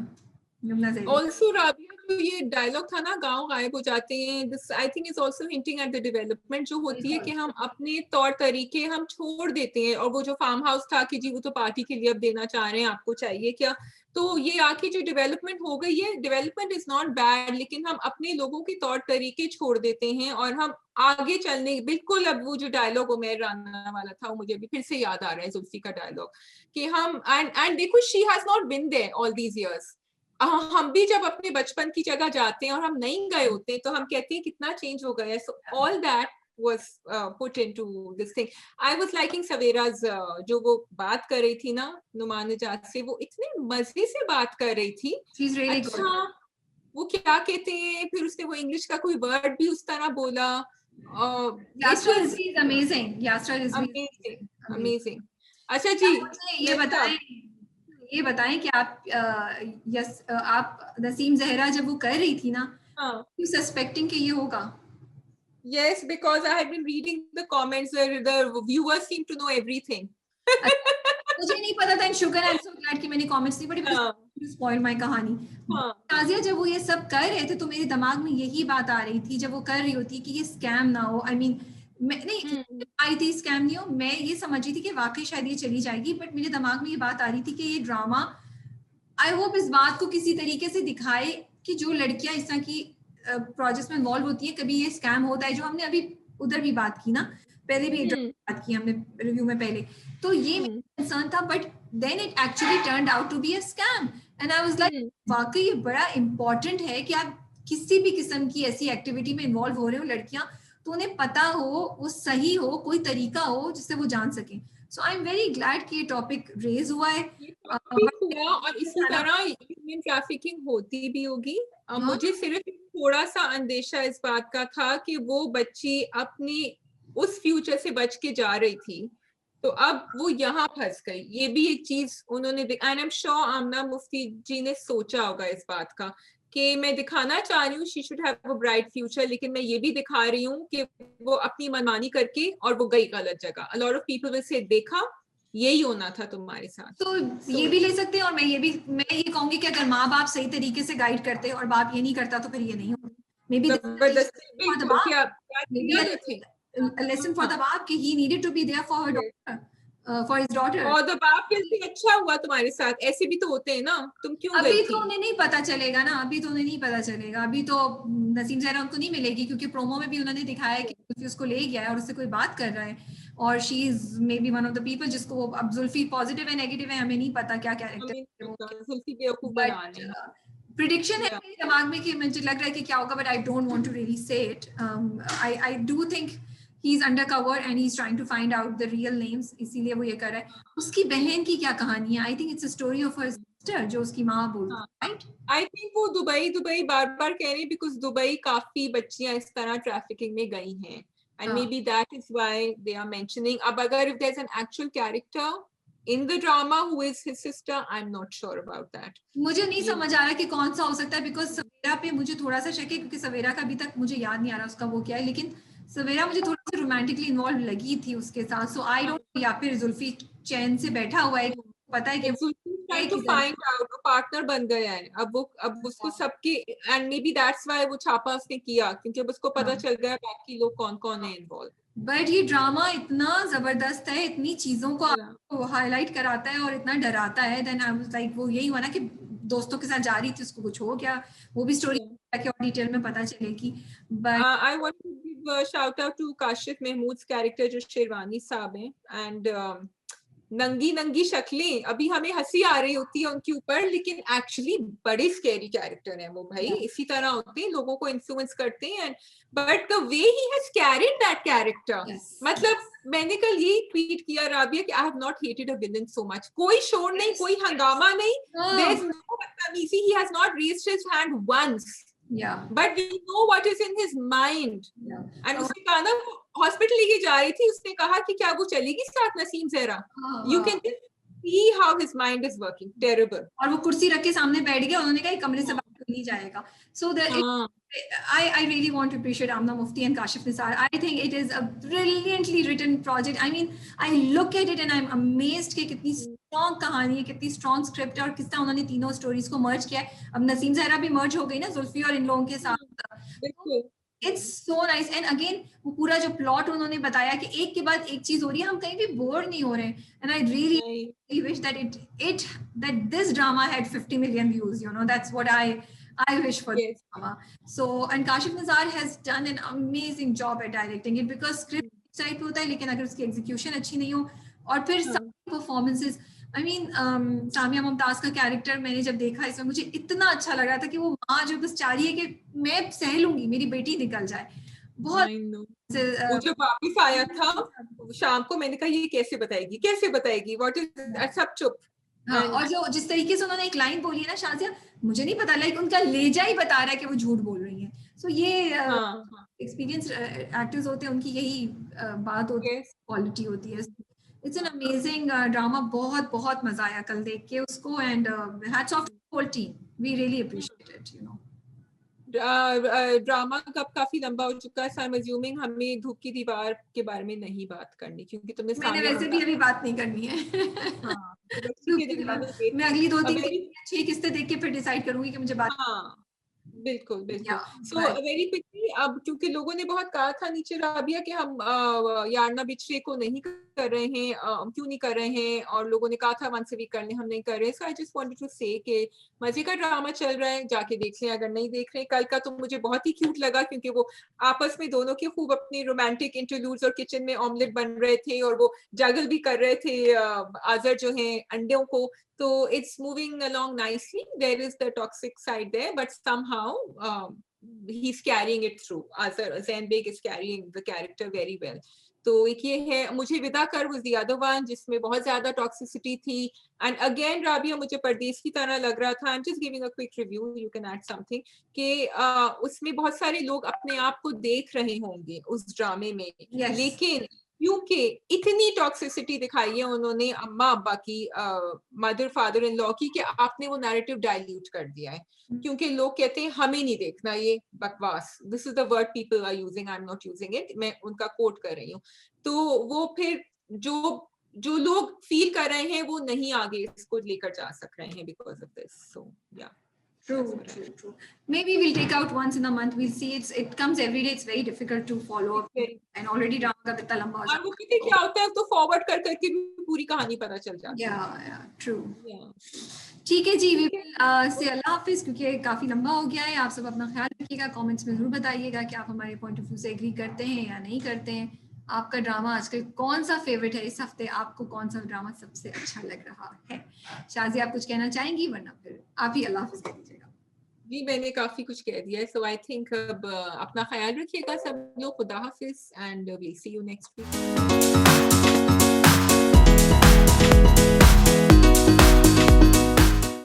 Also Rabia, जो ये डायलॉग था ना, गांव गायब हो जाते हैं, this I think is also hinting at the development जो होती है कि हम अपने तौर तरीके हम छोड़ देते हैं, और वो जो फार्म हाउस था कि जी वो तो पार्टी के लिए अब देना चाह रहे हैं, आपको चाहिए क्या, तो ये आके जो डेवलपमेंट हो गई है, डेवलपमेंट इज नॉट बैड, लेकिन हम अपने लोगों के तौर तरीके छोड़ देते हैं और हम आगे चलने, बिल्कुल अब वो जो डायलॉग उमेर राना वाला था वो मुझे भी फिर से याद आ रहा है, जुल्फी का डायलॉग, कि हम एंड देखो she has not been there all these years. हम भी जब अपने बचपन की जगह जाते हैं और हम नहीं गए होते हैं तो हम कहते हैं कितना चेंज हो गया है। So all that was put into this thing। I was liking Savera's जो वो बात कर रही थी ना नुमान निजात से, वो इतने मजे से बात कर रही थी। She's really अच्छा good। वो क्या कहते हैं, फिर उसने वो इंग्लिश का कोई वर्ड भी उस तरह बोला। Yasra Rizvi is amazing। Yasra Rizvi amazing। अच्छा जी, ये बताएं कि आप आप नसीम जहरा जब वो कर रही थी ना, you suspecting कि ये होगा? Yes, because I had been reading the comments where the viewers seem to know everything। मुझे नहीं पता था, and Sugar, I'm so glad कि मैंने कमेंट्स नहीं पढ़ी, स्पॉइल माय कहानी। शाजिया जब वो ये सब कर रहे थे तो मेरे दिमाग में यही बात आ रही थी, जब वो कर रही होती कि ये स्कैम ना हो। आई मीन मैं नहीं आई थी स्कैम नहीं हो, मैं ये समझ रही थी कि वाकई शायद ये चली जाएगी, बट मेरे दिमाग में ये बात आ रही थी कि ये ड्रामा आई होप इस बात को किसी तरीके से दिखाए कि जो लड़कियां इस तरह की प्रोजेक्ट्स में इन्वॉल्व होती है, कभी ये स्कैम होता है, जो हमने अभी उधर भी बात की ना, पहले भी बात की हमने रिव्यू में पहले, तो ये मेरा कंसर्न था, but then it actually turned out to be a scam and I was like वाकई ये बड़ा इंपॉर्टेंट है कि आप किसी भी किस्म की ऐसी एक्टिविटी में इन्वॉल्व हो रहे हो लड़कियां, तो उन्हें पता हो, वो सही हो, कोई तरीका हो जिससे वो जान सकें। सो आई एम वेरी ग्लैड कि ये टॉपिक रेज हुआ है। हुआ और इसी तरह ह्यूमन ट्रैफिकिंग होती भी होगी। मुझे सिर्फ थोड़ा सा अंदेशा इस बात का था कि वो बच्ची अपनी उस फ्यूचर से बच के जा रही थी, तो अब वो यहाँ फंस गई। ये भी एक चीज उन्होंने, एंड आई एम श्योर आमना मुफ्ती जी ने सोचा होगा इस बात का कि मैं दिखाना चाह रही हूँ she should have a bright future, लेकिन मैं ये भी दिखा रही हूँ कि वो अपनी मनमानी करके और वो गई गलत जगह। अ lot of people will say देखा यही होना था तुम्हारे साथ। तो ये भी ले सकते हैं, और मैं ये कहूंगी कि अगर माँ बाप सही तरीके से गाइड करते और बाप ये नहीं करता तो फिर ये नहीं होता। May be lesson for the बाप कि he needed to be there for her daughter, for his daughter. और the बाप के लिए अच्छा हुआ तुम्हारे साथ, ऐसे भी तो होते हैं ना, तुम क्यों गई थी? अभी तो उन्हें नहीं पता चलेगा ना, अभी तो उन्हें नहीं पता चलेगा, अभी तो नसीम ज़हरा उनको नहीं मिलेगी, क्योंकि प्रोमो में भी उन्होंने दिखाया कि जुल्फी उसको ले गया है और उससे कोई बात कर रहा है, और she is may be one of the people जिसको, अब जुल्फी पॉजिटिव है नेगेटिव है हमें नहीं पता क्या कैरेक्टर, बट प्रिडिक्शन है मेरे दिमाग में कि मुझे लग रहा है कि क्या होगा, but I don't want to really say it. I do think he is undercover and he is trying to find out the real names, इसीलिए वो ये कर रहा है। उसकी बहन की क्या कहानी है? I think it's a story of her sister जो उसकी माँ बोलती है, राइट? आई थिंक वो दुबई बार बार कह रही है, बिकॉज दुबई काफी बच्चियां इस तरह ट्रैफिकिंग में गई हैं, and maybe that is why they are mentioning. अब अगर if there's an actual character in the drama who is his sister, I'm not sure about that. मुझे नहीं समझ आ रहा कि कौन सा हो सकता है, बिकॉज सवेरा पे मुझे थोड़ा सा शक है, क्योंकि सवेरा का अभी तक मुझे याद नहीं आ रहा उसका वो क्या है, लेकिन सवेरा मुझे थोड़ा सा रोमांटिकली इन्वॉल्व लगी थी उसके साथ, सो आई डोंट, या फिर जुल्फी चैन से बैठा हुआ है, पता है कि to find out वो पार्टनर बन गया है, अब उसको सबके, and may be that's why वो छापा उसने किया, क्योंकि अब उसको पता चल गया बाकी लोग कौन कौन है इन्वॉल्व। बट ये ड्रामा इतना जबरदस्त है, इतनी चीजों को आपको हाईलाइट कराता है और इतना डराता है, देन आई वाज लाइक वो यही हुआ ना कि दोस्तों के साथ जा रही थी, उसको कुछ हो गया, वो भी स्टोरी और डिटेल में पता चलेगी। But I want to give shout out to Kashif Mehmood character जो शेरवानी साहब हैं, एंड नंगी नंगी शक्लें, अभी हमें हंसी आ रही होती है उनके ऊपर, लेकिन एक्चुअली बड़े स्कैरी कैरेक्टर हैं वो भाई, इसी तरह होते हैं, लोगों को इन्फ्लुएंस करते हैं, but the way he has carried that character, मतलब मैंने कल यही ट्वीट किया राबिया कि I have not hated a villain so much, कोई शोर नहीं, कोई हंगामा नहीं, देयर इज नो बदतमीजी, he has not raised his hand once, but we know what is in his mind. And उसने कहा ना हॉस्पिटल लेके जा रही थी, उसने कहा कि क्या वो चलेगी साथ Naseem Zahra, you can see how his mind is working, terrible. और वो कुर्सी रख के सामने बैठ गया, उन्होंने कहा कमरे से बाहर नहीं जाएगा, so that I really want to appreciate Amna Mufti and Kashif Nisar. I think it is a brilliantly written project. I mean, I look at it and I'm amazed कि कितनी strong कहानी है, कितनी strong script है, और किस तरह उन्होंने तीनों stories को merge किया है। अब नसीम ज़हरा भी merge हो गई ना जुल्फी और इन लोगों के साथ। It's so nice, and again वो पूरा जो plot उन्होंने बताया कि एक के बाद एक चीज हो रही है, हम कहीं भी बोर नहीं हो रहे हैं, and I really wish that this drama had 50 million views. You know, that's what I wish for this drama. So, and Kashif Nazar has done an amazing job at directing it, because script type होता है, लेकिन अगर उसकी execution अच्छी नहीं हो, और फिर सारी performances, I mean, Samia Mumtaz का कैरेक्टर मैंने जब देखा इसमें, मुझे इतना अच्छा लगा था कि वो माँ जो बस चाह रही है कि मैं सह लूंगी, मेरी बेटी निकल जाए। बहुत वो जब वापिस आया था शाम को, मैंने कहा ये कैसे बताएगी व्हाट इज, सब चुप। हाँ, और जो जिस तरीके से उन्होंने एक लाइन बोली है ना शाजिया, मुझे नहीं पता, लाइक उनका लेजा ही बता रहा है कि वो झूठ बोल रही है। सो ये एक्सपीरियंस एक्टर्स होते हैं, उनकी यही बात होती है, क्वालिटी होती है। इट्स एन अमेजिंग ड्रामा, बहुत बहुत मजा आया कल देख के उसको, and hats off to whole team, we really appreciate it, you know. Drama कब काफी लंबा हो चुका है, so I'm assuming हमें धूप की दीवार के बारे में नहीं बात करनी, क्योंकि तुमने मैंने वैसे भी अभी बात नहीं करनी है। हाँ, तो बस धूप ठीक है, की जब दीवार मैंने मैं अगली 2-3 वेरी 6 किस्तें देख के फिर डिसाइड करूंगी कि मुझे बात। हाँ बिल्कुल बिल्कुल। या सो वेरी क्विकली, अब क्योंकि लोगों ने बहुत कहा था नीचे राबिया कि हम यार ना बिछड़े को नहीं कर रहे हैं, क्यों नहीं कर रहे हैं, और लोगों ने कहा था वंस अ वीक करने, हम नहीं कर रहे। सो I just wanted to say कि मजे का ड्रामा चल रहा है, जाके देख लें अगर नहीं देख रहे। कल का तो मुझे बहुत ही क्यूट लगा, क्योंकि वो आपस में दोनों के खूब अपनी रोमांटिक इंटरव्यूज और किचन में ऑमलेट बन रहे थे, और वो जगल भी कर रहे थे आजर जो है अंडों को। So it's moving along nicely. There is the toxic side there, but somehow he's carrying it through. Azar Zenbeg is carrying the character very well. तो एक ये है, मुझे विदा कर was the other one जिसमें बहुत ज्यादा टॉक्सिसिटी थी, and again राबिया मुझे परदेश की तरह लग रहा था। I'm just giving a quick review, you can add something, कि उसमें बहुत सारे लोग अपने आप को देख रहे होंगे उस ड्रामे में, yes. लेकिन क्योंकि इतनी टॉक्सिसिटी दिखाई है उन्होंने अम्मा अब्बा की, मदर फादर इन लॉ की, कि आपने वो नैरेटिव डाइल्यूट कर दिया है, क्योंकि लोग कहते हैं हमें नहीं देखना ये बकवास। This is the word people are using, I am not using it, मैं उनका कोट कर रही हूँ। तो वो फिर जो लोग फील कर रहे हैं वो नहीं आगे इसको लेकर जा सक रहे हैं बिकॉज ऑफ दिस। सो या True. Maybe we'll take out once in a month. We'll see. It comes every day. It's very difficult to follow up. And already drama का इतना लंबा हो जाता है। और वो पता क्या होता है, तो फॉरवर्ड कर करके भी पूरी कहानी पता चल जाती है। Yeah, true. ठीक है जी, we will say अल्लाह हाफिज, क्योंकि काफी लंबा हो गया है। आप सब अपना ख्याल रखिएगा, कमेंट्स में जरूर बताइएगा कि आप हमारे पॉइंट ऑफ व्यू से एग्री करते हैं या नहीं करते हैं। आपका ड्रामा आजकल कौन सा फेवरेट है? इस हफ्ते आपको कौन सा ड्रामा सबसे अच्छा लग रहा है? शाजी आप कुछ कहना चाहेंगी, वरना फिर आप ही अल्लाह हाफिज कह दीजिएगा। जी मैंने काफी कुछ कह दिया है, सो आई थिंक अब अपना ख्याल रखिएगा सब लोग। खुदा हाफिज, and we see you next week.